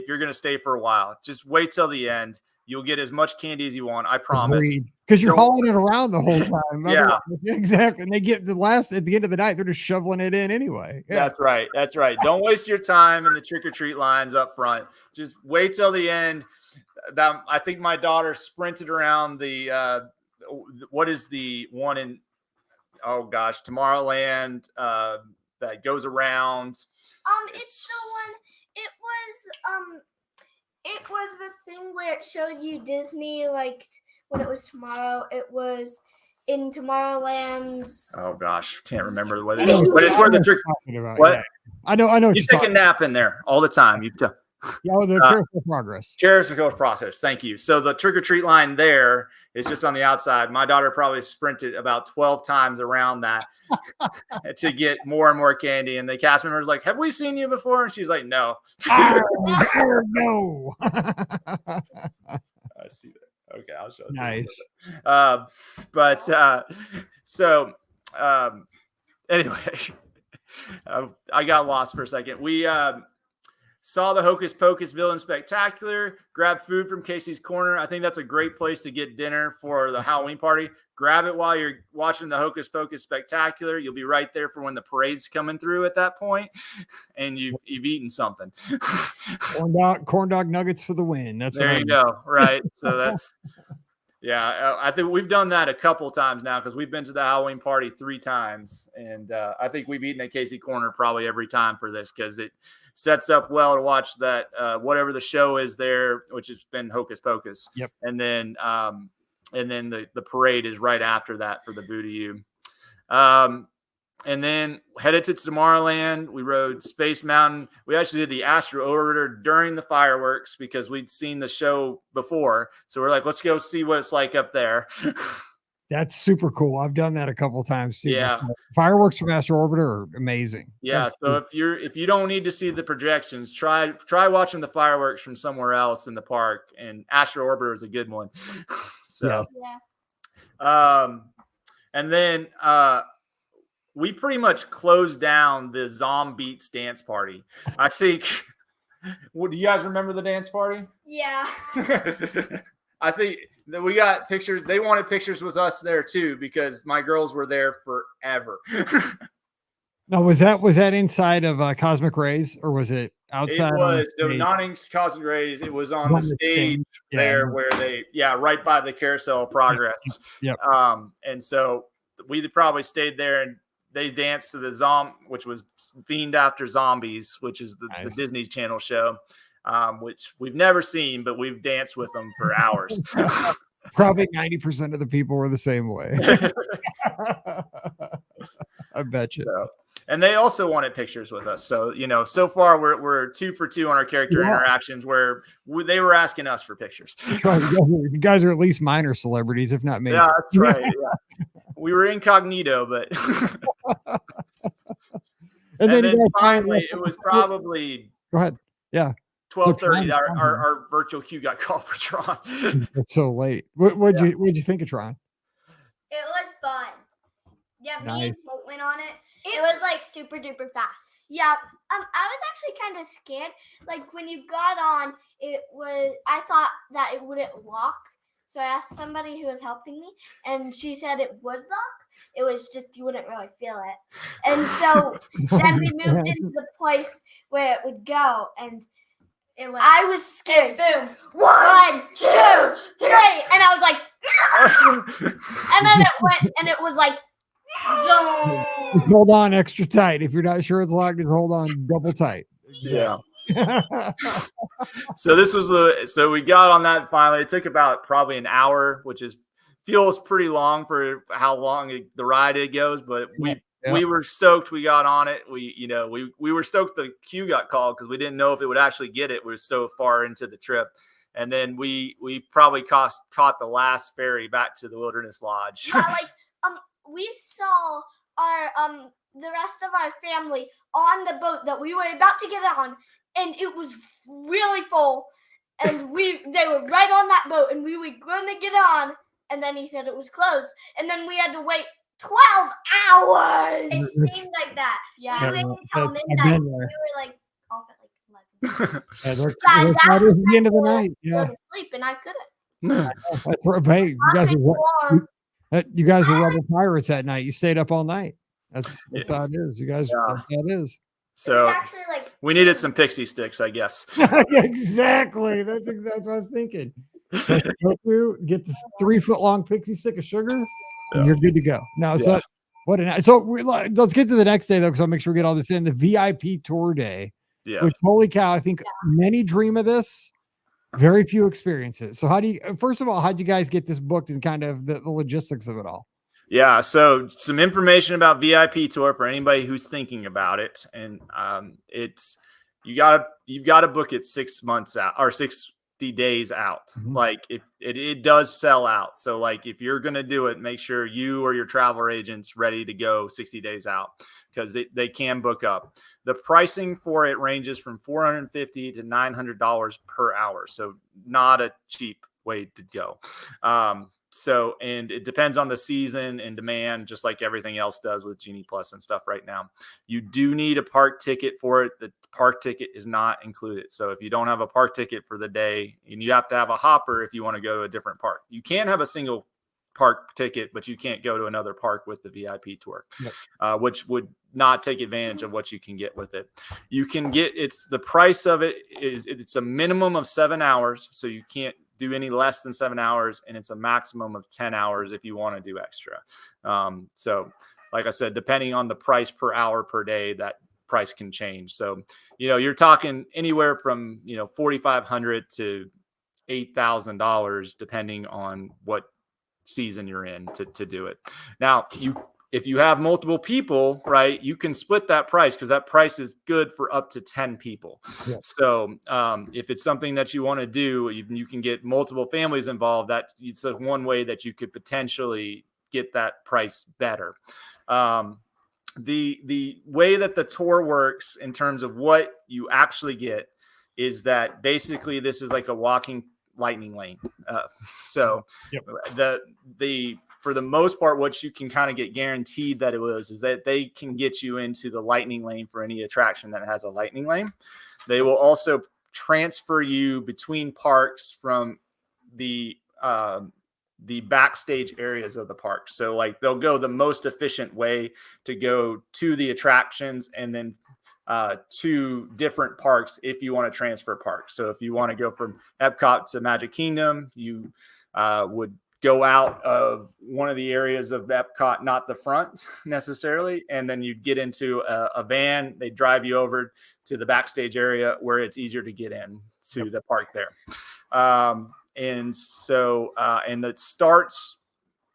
Speaker 2: you're going to stay for a while. Just wait till the end. You'll get as much candy as you want. I promise.
Speaker 1: Because you're hauling it around the whole time.
Speaker 2: Yeah,
Speaker 1: exactly. And they get at the end of the night, they're just shoveling it in anyway. Yeah.
Speaker 2: That's right. Don't waste your time in the trick or treat lines up front. Just wait till the end. I think my daughter sprinted around the what is the one in Tomorrowland that goes around?
Speaker 5: It's the one. It was the thing where it showed you Disney, like when it was tomorrow. It was in Tomorrowland's.
Speaker 2: Oh gosh, can't remember what it is. But it's where the trick. What?
Speaker 1: Yeah. I know.
Speaker 2: You take a nap in there all the time.
Speaker 1: The Carousel Progress.
Speaker 2: Carousel Process. Thank you. So the trick or treat line there is just on the outside. My daughter probably sprinted about 12 times around that to get more and more candy. And the cast members like, "Have we seen you before?" And she's like, "No."
Speaker 1: No.
Speaker 2: I see that. Okay, I'll show it.
Speaker 1: Nice.
Speaker 2: Anyway, I got lost for a second. We saw the Hocus Pocus Villain Spectacular, grabbed food from Casey's Corner. I think that's a great place to get dinner for the Halloween party. Grab it while you're watching the Hocus Pocus Spectacular. You'll be right there for when the parade's coming through at that point, and you've eaten something.
Speaker 1: Corn dog nuggets for the win. That's
Speaker 2: there you go. Right. So that's, yeah, I think we've done that a couple times now because we've been to the Halloween party 3 times, and I think we've eaten at Casey Corner probably every time for this because it sets up well to watch that whatever the show is there, which has been Hocus Pocus.
Speaker 1: Yep.
Speaker 2: And then the parade is right after that for the Boo-to-You. And then headed to Tomorrowland. We rode Space Mountain. We actually did the Astro Orbiter during the fireworks because we'd seen the show before. So we're like, let's go see what it's like up there.
Speaker 1: That's super cool. I've done that a couple of times too.
Speaker 2: Yeah.
Speaker 1: Fireworks from Astro Orbiter are amazing.
Speaker 2: Yeah.
Speaker 1: That's
Speaker 2: so
Speaker 1: cool.
Speaker 2: if you don't need to see the projections, try watching the fireworks from somewhere else in the park. And Astro Orbiter is a good one. So
Speaker 5: Yeah.
Speaker 2: And then we pretty much closed down the Zombeats dance party. I think. Do you guys remember the dance party?
Speaker 5: Yeah.
Speaker 2: I think that we got pictures. They wanted pictures with us there too because my girls were there forever.
Speaker 1: Now, was that inside of Cosmic Rays or was it outside?
Speaker 2: It was not in Cosmic Rays. It was on the stage there where right by the Carousel of Progress.
Speaker 1: Yep.
Speaker 2: And so we probably stayed there and they danced to the which was themed after zombies, which is the Disney Channel show. Which we've never seen, but we've danced with them for hours.
Speaker 1: Probably 90% of the people were the same way. I bet you.
Speaker 2: So, and they also wanted pictures with us. So, so far we're 2 for 2 on our character interactions where they were asking us for pictures.
Speaker 1: You guys are at least minor celebrities, if not major.
Speaker 2: Yeah, that's right. Yeah. We were incognito, but. and then finally, it was probably.
Speaker 1: Go ahead. Yeah.
Speaker 2: 12:30. Our virtual queue got called for Tron.
Speaker 1: It's so late. What'd you think of Tron?
Speaker 3: It was fun. Yeah,
Speaker 1: Nice.
Speaker 3: me and Kate went on it. It was like super duper fast.
Speaker 5: Yeah. I was actually kind of scared. Like when you got on, I thought that it wouldn't lock. So I asked somebody who was helping me, and she said it would lock. It was just you wouldn't really feel it. And so then we moved into the place where it would go, and I was scared.
Speaker 3: Boom.
Speaker 5: 1, 2, 3, and I was like, and then it went, and it was like,
Speaker 1: Just hold on extra tight. If you're not sure it's locked, just hold on double tight.
Speaker 2: Yeah. So this was so we got on that finally. It took about probably an hour, which feels pretty long for how long the ride it goes, but we were stoked we got on it. We were stoked the queue got called because we didn't know if it would actually get it. We were so far into the trip. And then we probably caught the last ferry back to the Wilderness Lodge.
Speaker 5: Yeah, we saw our the rest of our family on the boat that we were about to get on, and it was really full. And they were right on that boat, and we were going to get on, and then he said it was closed, and then we had to wait 12 hours.
Speaker 3: It seemed like that.
Speaker 5: Yeah.
Speaker 3: We waited until midnight. We were like off at like 11.
Speaker 1: That is the end of the night.
Speaker 5: Go
Speaker 1: Yeah.
Speaker 5: to sleep, and I couldn't.
Speaker 1: That's right. Hey, you guys were rebel pirates that night. You stayed up all night. That's how it is. You guys, that's how it is.
Speaker 2: So
Speaker 3: Actually,
Speaker 2: we needed some pixie sticks, I guess.
Speaker 1: Exactly. That's exactly what I was thinking. Go through, get this 3-foot long pixie stick of sugar, and you're good to go. Now, so let's get to the next day though, because I'll make sure we get all this in. The VIP tour day.
Speaker 2: Yeah.
Speaker 1: Which, holy cow, I think many dream of this. Very few experiences. So first of all, how'd you guys get this booked and kind of the logistics of it all?
Speaker 2: Yeah. So some information about VIP tour for anybody who's thinking about it. And you've got to book it 6 months out or 60 days out.
Speaker 1: Mm-hmm.
Speaker 2: Like if it does sell out. So like if you're going to do it, make sure you or your travel agent's ready to go 60 days out because they can book up. The pricing for it ranges from $450 to $900 per hour. So not a cheap way to go. And it depends on the season and demand, just like everything else does with Genie Plus and stuff right now. You do need a park ticket for it. The park ticket is not included. So if you don't have a park ticket for the day, and you have to have a hopper if you want to go to a different park, you can have a single park ticket, but you can't go to another park with the VIP tour, which would not take advantage of what you can get with it. You can get the price of it's a minimum of 7 hours. So you can't do any less than 7 hours, and it's a maximum of 10 hours if you want to do extra. So like I said, depending on the price per hour per day, that price can change. So, you're talking anywhere from, $4,500 to $8,000, depending on what season you're in to do it. Now, if you have multiple people, right, you can split that price because that price is good for up to 10 people. Yes. So if it's something that you want to do, you can get multiple families involved. That it's one way that you could potentially get that price better. The way that the tour works in terms of what you actually get is that basically this is like a walking lightning lane. For the most part, what you can kind of get guaranteed that is that they can get you into the lightning lane for any attraction that has a lightning lane. They will also transfer you between parks from the backstage areas of the park. So like they'll go the most efficient way to go to the attractions and then to different parks if you want to transfer parks. So if you want to go from Epcot to Magic Kingdom, you would go out of one of the areas of Epcot, not the front necessarily, and then you'd get into a van. They drive you over to the backstage area where it's easier to get in to the park there. And it starts,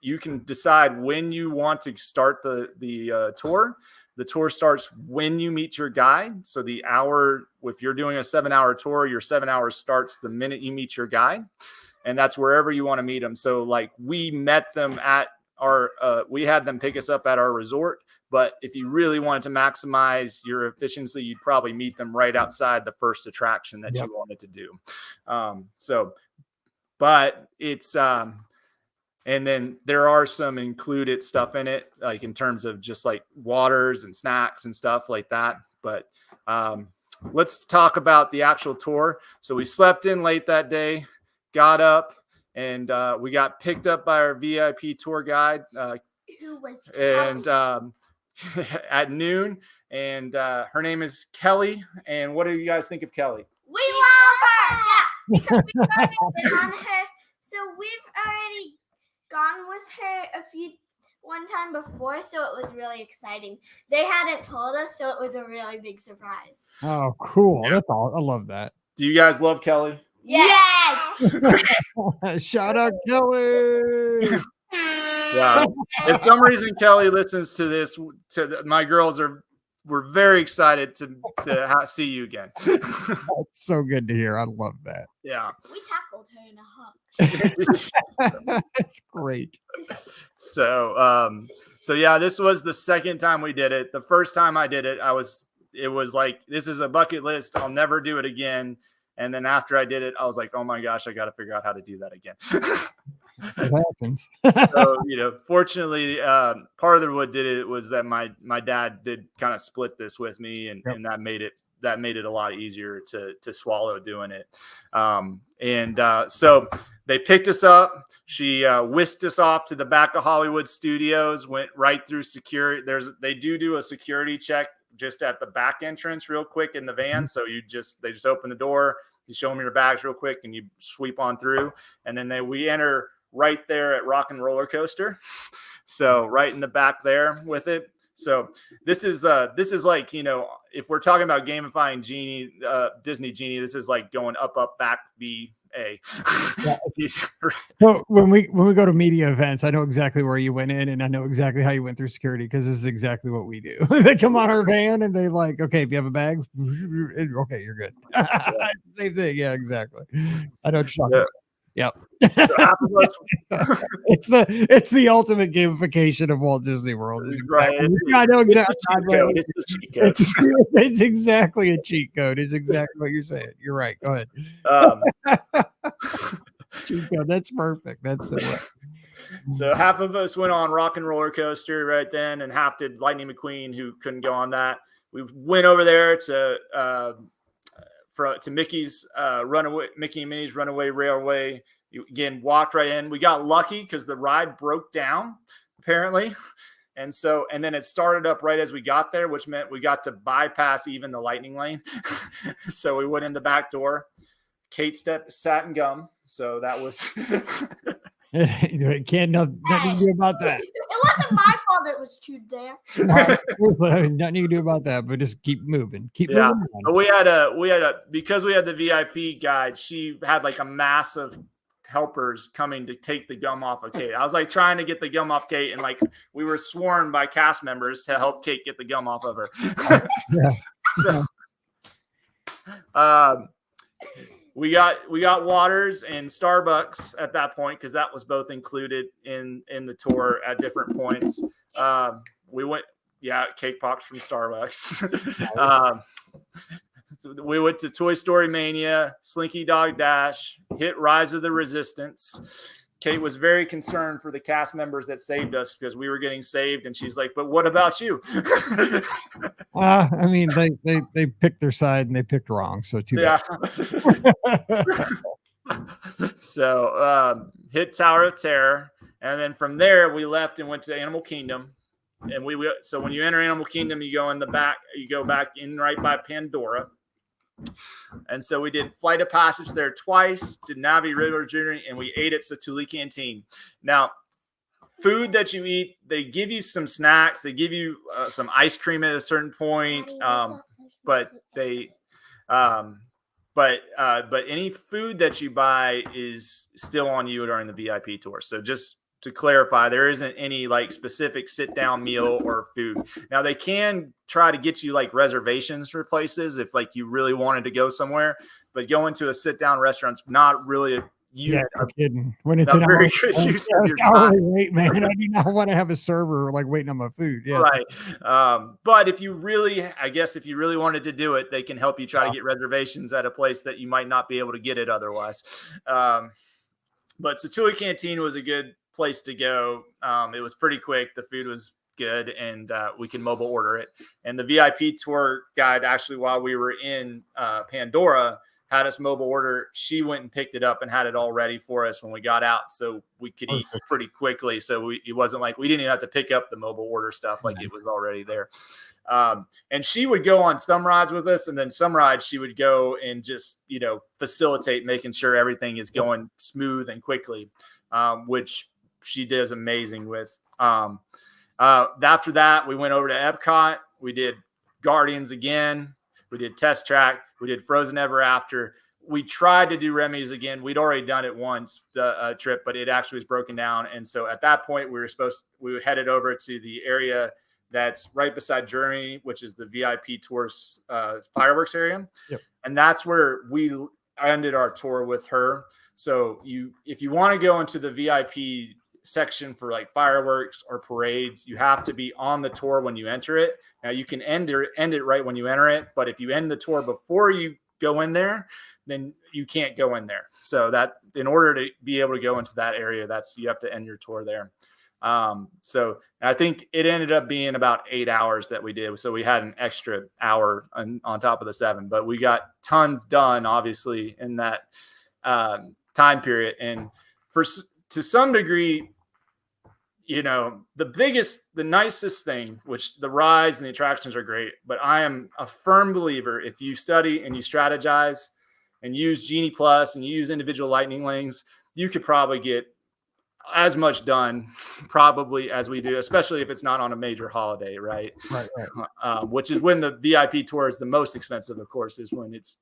Speaker 2: you can decide when you want to start the tour. The tour starts when you meet your guide. So the hour, if you're doing a 7-hour tour, your 7 hours starts the minute you meet your guide. And that's wherever you want to meet them. So like we met them at we had them pick us up at our resort. But if you really wanted to maximize your efficiency, you'd probably meet them right outside the first attraction that you wanted to do. But it's, and then there are some included stuff in it, like in terms of just like waters and snacks and stuff like that. But let's talk about the actual tour. So we slept in late that day, got up, and we got picked up by our VIP tour guide.
Speaker 5: Who was
Speaker 2: And
Speaker 5: Kelly?
Speaker 2: at noon, and her name is Kelly. And what do you guys think of Kelly?
Speaker 5: We love her. Yeah, because we've already been on her. So we've already gone with her one time before, so it was really exciting. They hadn't told us, so it was a really big surprise.
Speaker 1: Oh, cool. That's all. I love that.
Speaker 2: Do you guys love Kelly?
Speaker 5: Yes.
Speaker 1: Shout out Kelly.
Speaker 2: Yeah. If some reason Kelly listens to this, my girls we're very excited to see you again.
Speaker 1: That's so good to hear. I love that.
Speaker 2: Yeah.
Speaker 5: We tackled her in a hug.
Speaker 1: That's great.
Speaker 2: So yeah, this was the second time we did it. The first time I did it, it was like, this is a bucket list. I'll never do it again. And then after I did it, I was like, oh my gosh, I got to figure out how to do that again.
Speaker 1: It happens.
Speaker 2: So, fortunately, part of what did it was that my dad did kind of split this with me, and that made it a lot easier to swallow doing it. So they picked us up. She whisked us off to the back of Hollywood Studios, went right through security. They do a security check just at the back entrance real quick in the van. So they just open the door, you show them your bags real quick, and you sweep on through. And then we enter right there at Rock and Roller Coaster. So right in the back there with it. So this is like, if we're talking about gamifying Disney Genie, this is like going up, back, B, A.
Speaker 1: Yeah. So when we go to media events, I know exactly where you went in, and I know exactly how you went through security, because this is exactly what we do. They come on our van and they like, okay, if you have a bag, okay, you're good. Same thing. Yeah, exactly. I know what you're talking about. Yep.
Speaker 2: So half of us,
Speaker 1: it's the ultimate gamification of Walt Disney World.
Speaker 2: Right.
Speaker 1: I know exactly.
Speaker 2: It's
Speaker 1: It's exactly a cheat code. It's exactly what you're saying. You're right. Go ahead. Cheat code. That's perfect. That's so right.
Speaker 2: So half of us went on Rock and Roller Coaster right then, and half did Lightning McQueen, who couldn't go on that. We went over there to Mickey's Mickey and Minnie's Runaway Railway. You again walked right in. We got lucky because the ride broke down apparently, and then it started up right as we got there, which meant we got to bypass even the lightning lane. So we went in the back door. Kate sat in gum, so that was.
Speaker 1: Can't nothing to do about that.
Speaker 5: It wasn't my fault it was chewed there.
Speaker 1: Nothing you can do about that, but just keep moving. Moving on.
Speaker 2: But because we had the VIP guide, she had like a mass of helpers coming to take the gum off of Kate. I was like trying to get the gum off Kate, and like we were sworn by cast members to help Kate get the gum off of her.
Speaker 1: Yeah.
Speaker 2: So, we got waters and Starbucks at that point, because that was both included in the tour at different points. We went, cake pops from Starbucks. We went to Toy Story Mania, Slinky Dog Dash, hit Rise of the Resistance. Kate was very concerned for the cast members that saved us, because we were getting saved, and she's like, "But what about you?"
Speaker 1: I mean, they picked their side and they picked wrong, so too bad.
Speaker 2: So hit Tower of Terror, and then from there we left and went to Animal Kingdom. And so when you enter Animal Kingdom, you go in the back, you go back in right by Pandora. And so we did Flight of Passage there twice, did Navi River Journey, and we ate at Satuli Canteen. Now, food that you eat, they give you some snacks, they give you some ice cream at a certain point, but any food that you buy is still on you during the VIP tour. So just to clarify, there isn't any like specific sit down meal or food. Now they can try to get you like reservations for places if like you really wanted to go somewhere, but going to a sit down restaurant's not really
Speaker 1: I'm kidding. When it's an
Speaker 2: very good use of your
Speaker 1: hourly rate, man, I do not want to have a server like waiting on my food. Yeah,
Speaker 2: right. But if you really wanted to do it, they can help you try to get reservations at a place that you might not be able to get it otherwise. But Satuli Canteen was a good place to go. It was pretty quick. The food was good, and we can mobile order it. And the VIP tour guide, actually, while we were in Pandora, had us mobile order, she went and picked it up and had it all ready for us when we got out, so we could eat pretty quickly. So it wasn't like we didn't even have to pick up the mobile order stuff, like it was already there. And she would go on some rides with us, and then some rides she would go and just, facilitate making sure everything is going smooth and quickly, which she does amazing with. After that, we went over to Epcot. We did Guardians again. We did Test Track. We did Frozen Ever After. We tried to do Remy's again. We'd already done it once, the trip, but it actually was broken down. And so at that point, we headed over to the area that's right beside Journey, which is the VIP tours fireworks area. Yep. And that's where we ended our tour with her. So if you want to go into the VIP section for like fireworks or parades, you have to be on the tour when you enter it. Now you can end it right when you enter it, but if you end the tour before you go in there, then you can't go in there. So that in order to be able to go into that area, you have to end your tour there. So I think it ended up being about 8 hours that we did. So we had an extra hour on top of the 7, but we got tons done, obviously, in that time period. And to some degree, the nicest thing, which the rides and the attractions are great, but I am a firm believer, if you study and you strategize and use Genie Plus and you use individual lightning lanes, you could probably get as much done probably as we do, especially if it's not on a major holiday, right? Right. Which is when the VIP tour is the most expensive, of course, is when it's,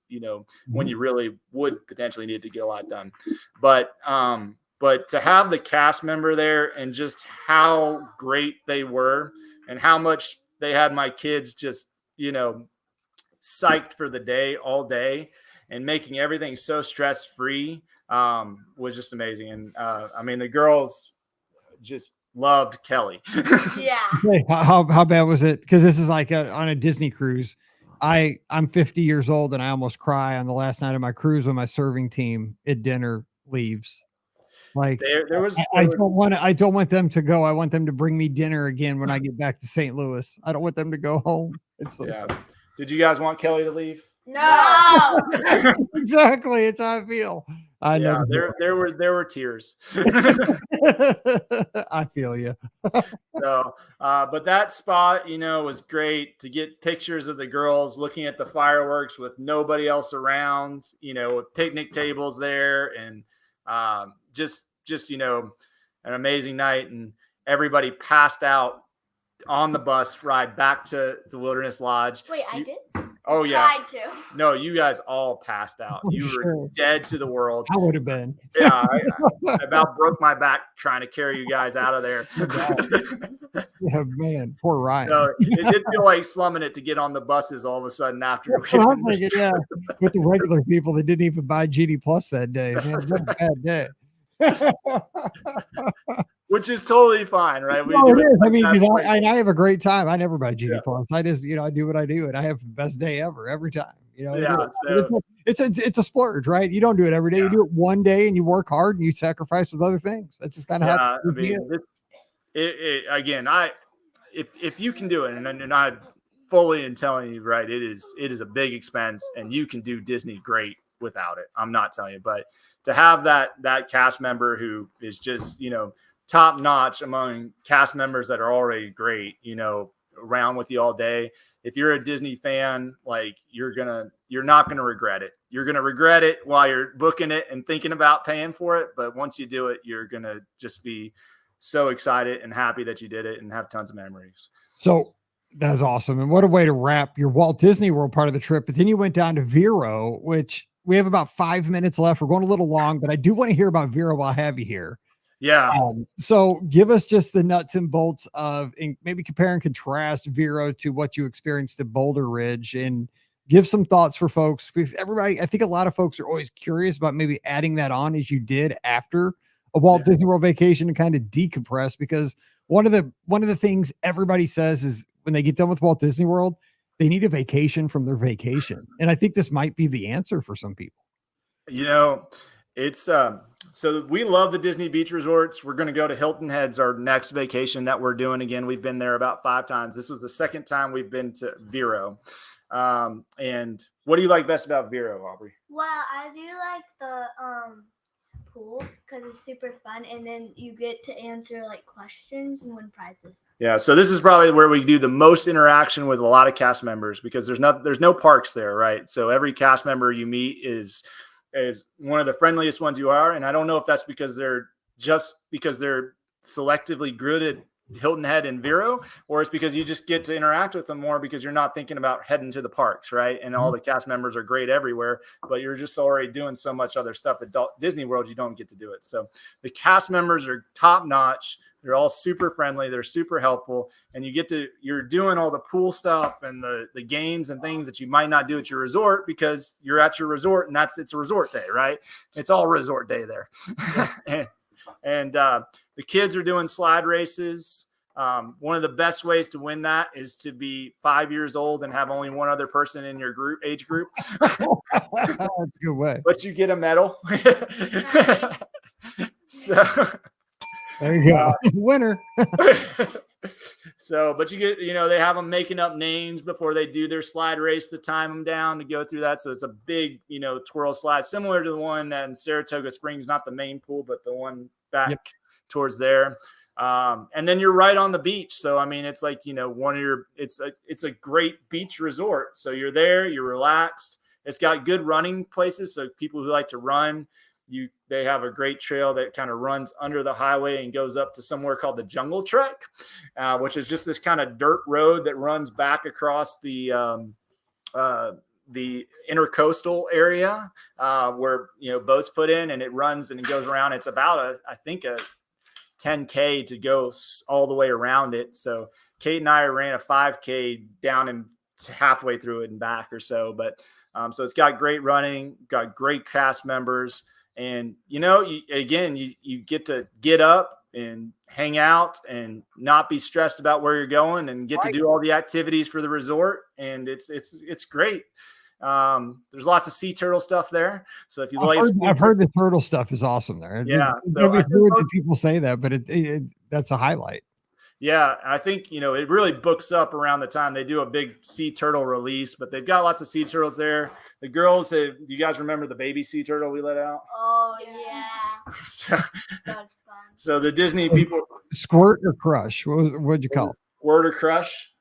Speaker 2: when you really would potentially need to get a lot done. But to have the cast member there and just how great they were and how much they had my kids just, psyched for the day all day and making everything so stress-free was just amazing. And the girls just loved Kelly.
Speaker 5: Yeah.
Speaker 1: Hey, how bad was it? Because this is like on a Disney cruise. I'm 50 years old and I almost cry on the last night of my cruise when my serving team at dinner leaves. Like I don't want them to go. I want them to bring me dinner again when I get back to St. Louis. I don't want them to go home.
Speaker 2: Did you guys want Kelly to leave?
Speaker 5: No.
Speaker 1: Exactly. It's how I feel.
Speaker 2: There were tears.
Speaker 1: I feel you.
Speaker 2: So, but that spot, was great to get pictures of the girls looking at the fireworks with nobody else around, with picnic tables there, and just an amazing night. And everybody passed out on the bus ride back to the Wilderness Lodge.
Speaker 5: Wait, I did?
Speaker 2: Oh, yeah.
Speaker 5: Tried to.
Speaker 2: No, you guys all passed out. You were dead to the world.
Speaker 1: I would have been.
Speaker 2: Yeah, I about broke my back trying to carry you guys out of there.
Speaker 1: Yeah, man, poor Ryan.
Speaker 2: So it did feel like slumming it to get on the buses all of a sudden after.
Speaker 1: With the regular people that didn't even buy GD Plus that day. Man, what a bad day.
Speaker 2: Which is totally fine, right?
Speaker 1: It is. I mean, because I have a great time. I never buy GD Plus. I just, I do what I do, and I have the best day ever every time. It's a splurge, right? You don't do it every day. You do it one day, and you work hard, and you sacrifice with other things. That's just kind of how.
Speaker 2: Again, if you can do it, and I fully am telling you, right? It is a big expense, and you can do Disney great without it. I'm not telling you, but to have that cast member who is just top notch among cast members that are already great, around with you all day. If you're a Disney fan, like you're not going to regret it. You're going to regret it while you're booking it and thinking about paying for it. But once you do it, you're going to just be so excited and happy that you did it and have tons of memories.
Speaker 1: So that's awesome. And what a way to wrap your Walt Disney World part of the trip. But then you went down to Vero, which we have about 5 minutes left. We're going a little long, but I do want to hear about Vero while I have you here.
Speaker 2: Yeah.
Speaker 1: So give us just the nuts and bolts of, and maybe compare and contrast Vero to what you experienced at Boulder Ridge, and give some thoughts for folks, because I think a lot of folks are always curious about maybe adding that on as you did after a Walt Disney World vacation to kind of decompress, because one of the things everybody says is when they get done with Walt Disney World, they need a vacation from their vacation. And I think this might be the answer for some people.
Speaker 2: It's so we love the Disney beach resorts. We're going to go to Hilton Head's our next vacation that we're doing again. We've been there about 5 times. This was the second time we've been to Vero. And what do you like best about Vero, Aubrey?
Speaker 3: Well, I do like the pool because it's super fun, and then you get to answer like questions and win prizes.
Speaker 2: Yeah, so this is probably where we do the most interaction with a lot of cast members, because there's no parks there, right? So every cast member you meet is one of the friendliest ones you are, and I don't know if that's because they're selectively good at Hilton Head and Vero, or it's because you just get to interact with them more because you're not thinking about heading to the parks, right? And all the cast members are great everywhere, but you're just already doing so much other stuff at Disney World, you don't get to do it. So the cast members are top notch. They're all super friendly. They're super helpful. And you're doing all the pool stuff and the games and things that you might not do at your resort because you're at your resort and it's a resort day, right? It's all resort day there. and the kids are doing slide races. One of the best ways to win that is to be 5 years old and have only one other person in your age group.
Speaker 1: That's a good way.
Speaker 2: But you get a medal. So
Speaker 1: there you go. Winner.
Speaker 2: So, but you get, they have them making up names before they do their slide race to time them down to go through that. So it's a big, twirl slide, similar to the one in Saratoga Springs, not the main pool, but the one back towards there. And then you're right on the beach. So, I mean, it's like, it's a great beach resort. So you're there, you're relaxed. It's got good running places. So people who like to run, they have a great trail that kind of runs under the highway and goes up to somewhere called the Jungle Trek, which is just this kind of dirt road that runs back across the intercoastal area where, boats put in, and it runs and it goes around. It's about I think a 10K to go all the way around it. So Kate and I ran a 5K down and halfway through it and back or so. But so it's got great running, got great cast members. And, you get to get up and hang out and not be stressed about where you're going and get to do all the activities for the resort. And it's great. There's lots of sea turtle stuff there. So if you
Speaker 1: I've heard the turtle stuff is awesome there.
Speaker 2: Yeah.
Speaker 1: So I've heard that people say that, but that's a highlight.
Speaker 2: Yeah, I think, it really books up around the time they do a big sea turtle release, but they've got lots of sea turtles there. The girls do you guys remember the baby sea turtle we let out?
Speaker 3: Oh, yeah. That was fun.
Speaker 2: So the Disney people.
Speaker 1: Squirt or crush? What'd you call it?
Speaker 2: Squirt or crush?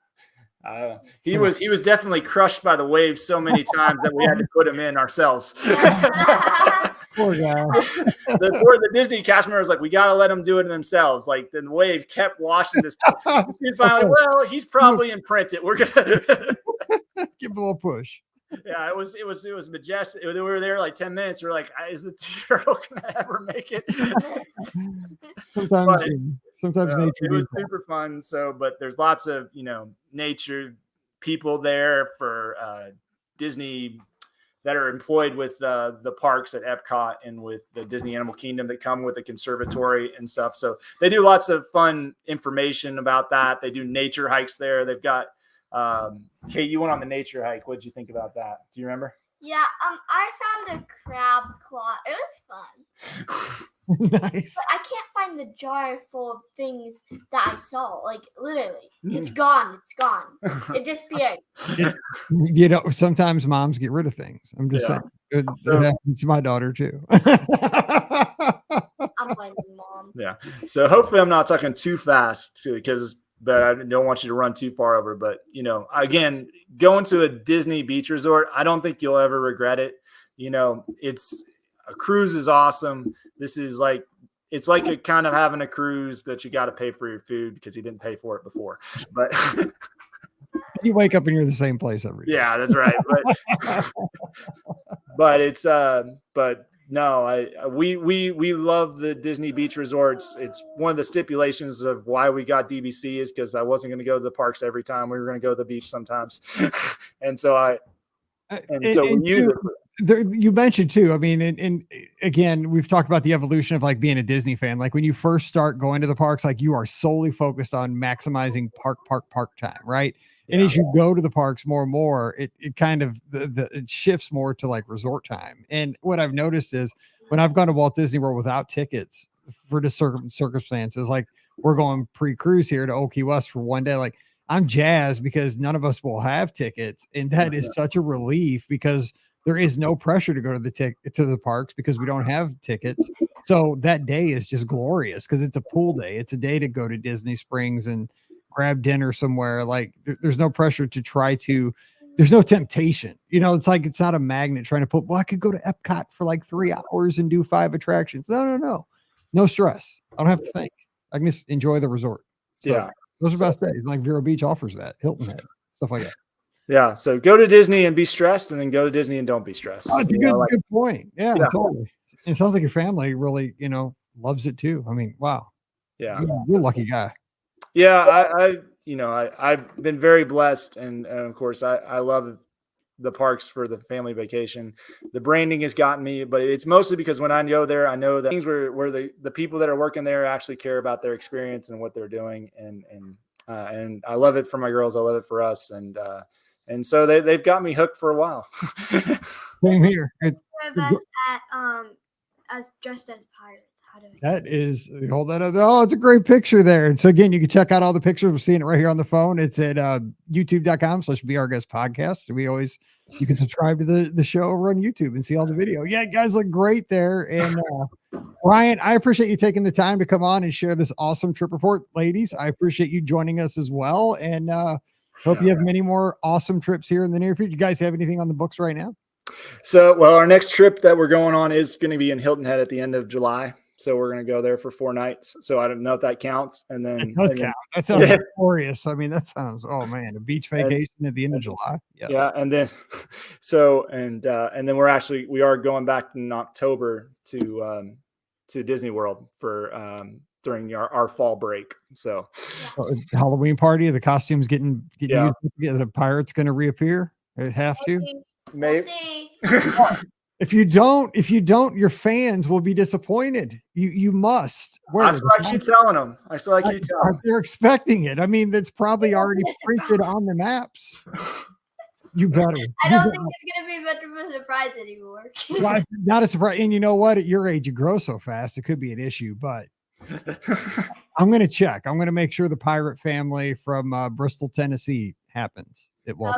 Speaker 2: He was definitely crushed by the waves so many times that we had to put him in ourselves.
Speaker 1: Poor guy.
Speaker 2: The Disney cast member was like, we got to let them do it themselves. Like the wave kept washing this. Finally, well, he's probably imprinted. We're gonna
Speaker 1: give him a little push.
Speaker 2: Yeah, it was majestic. We were there like 10 minutes. We're like, is the turtle gonna ever make it?
Speaker 1: Sometimes nature.
Speaker 2: It was super fun. So, but there's lots of nature people there for Disney that are employed with the parks at Epcot and with the Disney Animal Kingdom that come with the conservatory and stuff. So they do lots of fun information about that. They do nature hikes there. They've got Kate, you went on the nature hike. What did you think about that? Do you remember?
Speaker 5: Yeah, I found a crab claw. It was fun.
Speaker 1: Nice.
Speaker 5: But I can't find the jar full of things that I saw. Like literally, it's gone. It's gone. It disappeared.
Speaker 1: Sometimes moms get rid of things. I'm just saying. It happens to my daughter too.
Speaker 5: I'm blaming mom.
Speaker 2: Yeah. So hopefully I'm not talking too fast but I don't want you to run too far over. But, again, going to a Disney beach resort, I don't think you'll ever regret it. A cruise is awesome. This is it's like a kind of having a cruise that you got to pay for your food because you didn't pay for it before. But
Speaker 1: you wake up and you're in the same place every day.
Speaker 2: Yeah, that's right. But no, we love the Disney beach resorts. It's one of the stipulations of why we got DBC is because I wasn't going to go to the parks every time. We were going to go to the beach sometimes,
Speaker 1: you mentioned too. I mean, and again, we've talked about the evolution of being a Disney fan. Like when you first start going to the parks, you are solely focused on maximizing park time, right? And as you go to the parks more and more, it kind of it shifts more to resort time. And what I've noticed is when I've gone to Walt Disney World without tickets for the circumstances, we're going pre-cruise here to Old Key West for one day. I'm jazzed because none of us will have tickets, and that is such a relief because there is no pressure to go to the parks because we don't have tickets. So that day is just glorious because it's a pool day. It's a day to go to Disney Springs and grab dinner somewhere. Like there's no pressure to try to. There's no temptation. It's like it's not a magnet trying to put. Well, I could go to Epcot for like 3 hours and do 5 attractions. No stress. I don't have to think. I can just enjoy the resort. So, those are best days. Like Vero Beach offers that. Hilton Head, stuff like that.
Speaker 2: Yeah. So go to Disney and be stressed, and then go to Disney and don't be stressed.
Speaker 1: Oh, it's a good point. Yeah, totally. It sounds like your family really, loves it too. I mean, wow.
Speaker 2: Yeah.
Speaker 1: You're a lucky guy.
Speaker 2: Yeah. I've been very blessed. And of course, I love the parks for the family vacation. The branding has gotten me, but it's mostly because when I go there, I know that things where the people that are working there actually care about their experience and what they're doing. And I love it for my girls. I love it for us. And so they've got me hooked for a while.
Speaker 1: Same here.
Speaker 3: Of us as dressed as pirates.
Speaker 1: That is, hold that up. Oh, it's a great picture there. And so again, you can check out all the pictures. We're seeing it right here on the phone. It's at youtube.com/BeOurGuestPodcast. You can subscribe to the show over on YouTube and see all the video. Yeah, guys look great there. And Ryan, I appreciate you taking the time to come on and share this awesome trip report. Ladies, I appreciate you joining us as well. And hope you have many more awesome trips here in the near future. You guys have anything on the books right now?
Speaker 2: So, our next trip that we're going on is going to be in Hilton Head at the end of July. So we're going to go there for 4 nights. So I don't know if that counts. And then
Speaker 1: it does count. That sounds glorious. I mean, that sounds, oh man, a beach vacation at the end of July.
Speaker 2: Yeah. And then, and then we are going back in October to Disney World for, during our fall break. So
Speaker 1: Halloween party, the costumes getting used, the pirates going to reappear. They have to.
Speaker 2: Maybe.
Speaker 3: We'll see.
Speaker 1: If you don't, your fans will be disappointed. You must.
Speaker 2: That's what I keep telling them.
Speaker 1: They're expecting it. I mean, that's probably already printed on the maps. You better.
Speaker 3: I don't think it's going to be much of a surprise anymore.
Speaker 1: Well, not a surprise. And you know what? At your age, you grow so fast. It could be an issue, but I'm going to check. I'm going to make sure the pirate family from Bristol, Tennessee happens.
Speaker 3: Okay.
Speaker 2: We'll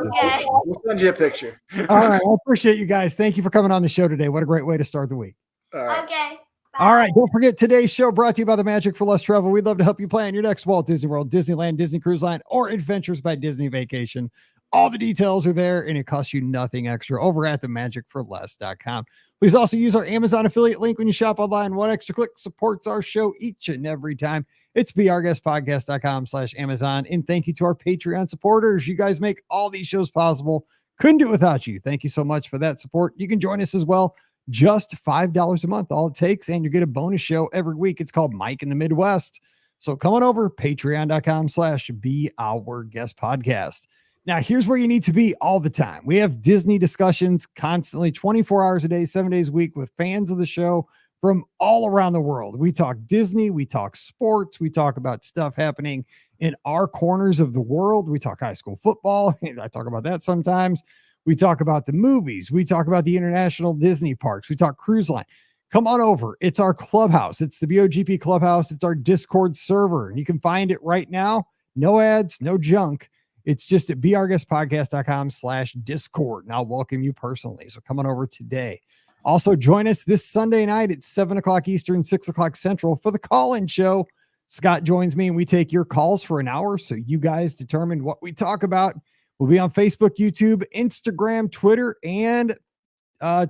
Speaker 2: send you a picture.
Speaker 1: All right. I appreciate you guys. Thank you for coming on the show today. What a great way to start the week.
Speaker 2: All right.
Speaker 3: Okay. Bye.
Speaker 1: All right. Don't forget today's show brought to you by the Magic for Less Travel. We'd love to help you plan your next Walt Disney World, Disneyland, Disney Cruise Line, or Adventures by Disney vacation. All the details are there and it costs you nothing extra over at themagicforless.com. Please also use our Amazon affiliate link when you shop online. One extra click supports our show each and every time. It's beourguestpodcast.com/Amazon. And thank you to our Patreon supporters. You guys make all these shows possible. Couldn't do it without you. Thank you so much for that support. You can join us as well. Just $5 a month, all it takes. And you get a bonus show every week. It's called Mike in the Midwest. So come on over, patreon.com/beourguestpodcast. Now, here's where you need to be all the time. We have Disney discussions constantly, 24 hours a day, 7 days a week with fans of the show from all around the world. We talk Disney, we talk sports, we talk about stuff happening in our corners of the world. We talk high school football, and I talk about that sometimes. We talk about the movies. We talk about the international Disney parks. We talk cruise line. Come on over. It's our clubhouse. It's the BOGP clubhouse. It's our Discord server, and you can find it right now. No ads, no junk. It's just at beourguestpodcast.com/Discord. And I'll welcome you personally. So come on over today. Also, join us this Sunday night at 7 o'clock Eastern, 6 o'clock Central for the call-in show. Scott joins me and we take your calls for an hour. So you guys determine what we talk about. We'll be on Facebook, YouTube, Instagram, Twitter, and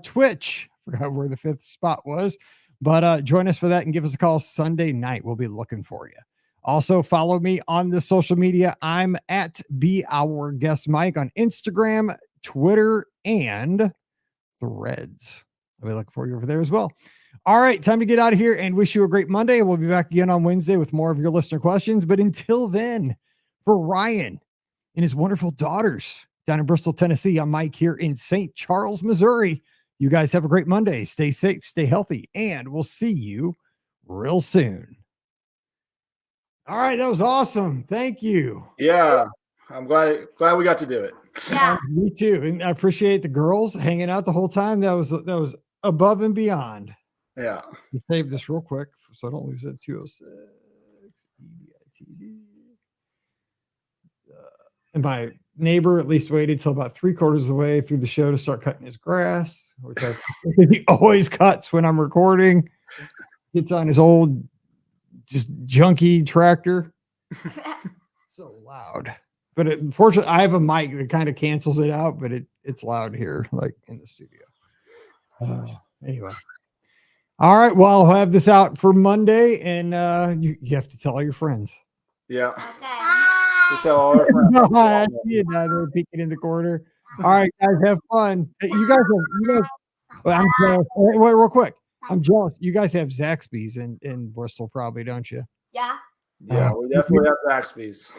Speaker 1: Twitch. Forgot where the 5th spot was, but join us for that and give us a call Sunday night. We'll be looking for you. Also, follow me on the social media. I'm at BeOurGuestMike on Instagram, Twitter, and Threads. I'll be looking for you over there as well. All right, time to get out of here and wish you a great Monday. We'll be back again on Wednesday with more of your listener questions. But until then, for Ryan and his wonderful daughters down in Bristol, Tennessee, I'm Mike here in St. Charles, Missouri. You guys have a great Monday. Stay safe, stay healthy, and we'll see you real soon. All right, that was awesome. Thank you.
Speaker 2: Yeah, I'm glad we got to do it.
Speaker 3: Yeah.
Speaker 1: Me too. And I appreciate the girls hanging out the whole time. That was above and beyond.
Speaker 2: Yeah.
Speaker 1: Let's save this real quick so I don't lose it. 206 EBITD. And my neighbor at least waited till about 3/4 of the way through the show to start cutting his grass, which he always cuts when I'm recording. Gets on his old, just junky tractor. So loud. But unfortunately, I have a mic that kind of cancels it out, but it's loud here, like in the studio. Anyway. All right. Well, I'll have this out for Monday, and you have to tell all your friends.
Speaker 2: Yeah.
Speaker 5: Okay.
Speaker 2: Tell all our friends.
Speaker 1: No, I see it now. They're peeking in the corner. All right, guys, have fun. You guys. Well, I'm jealous. Wait, real quick. I'm jealous. You guys have Zaxby's in Bristol, probably, don't you?
Speaker 5: Yeah.
Speaker 2: Yeah, we definitely have Zaxby's.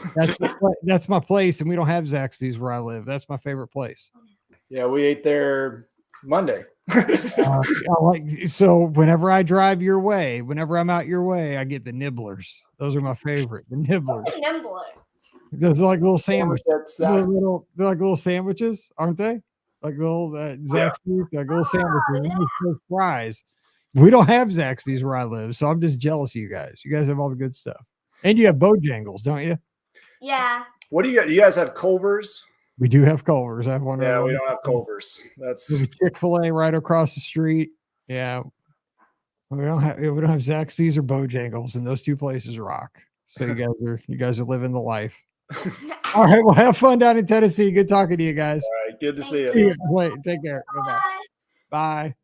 Speaker 1: That's my place, and we don't have Zaxby's where I live. That's my favorite place.
Speaker 2: Yeah, we ate there Monday.
Speaker 1: So whenever I drive your way, whenever I'm out your way, I get the nibblers. Those are my favorite. The nibblers.
Speaker 5: Nimbler.
Speaker 1: Those are like little sandwiches. They're
Speaker 2: Zaxby's.
Speaker 1: like little sandwiches, aren't they? Like little Zaxby's, like little sandwiches.
Speaker 5: Yeah.
Speaker 1: Those fries. We don't have Zaxby's where I live, so I'm just jealous of you guys. You guys have all the good stuff, and you have Bojangles, don't you?
Speaker 5: Yeah.
Speaker 2: What do you got? You guys have Culver's?
Speaker 1: We do have Culver's. I have one.
Speaker 2: Yeah, we don't have Culver's. That's
Speaker 1: There's a Chick-fil-A right across the street. Yeah, we don't have Zaxby's or Bojangles, and those two places rock. So you guys are living the life. All right, well, have fun down in Tennessee. Good talking to you guys.
Speaker 2: all right. Good to see
Speaker 5: Thank
Speaker 2: you.
Speaker 5: you.
Speaker 1: Wait, take care. Bye-bye.
Speaker 5: Bye.
Speaker 1: Bye.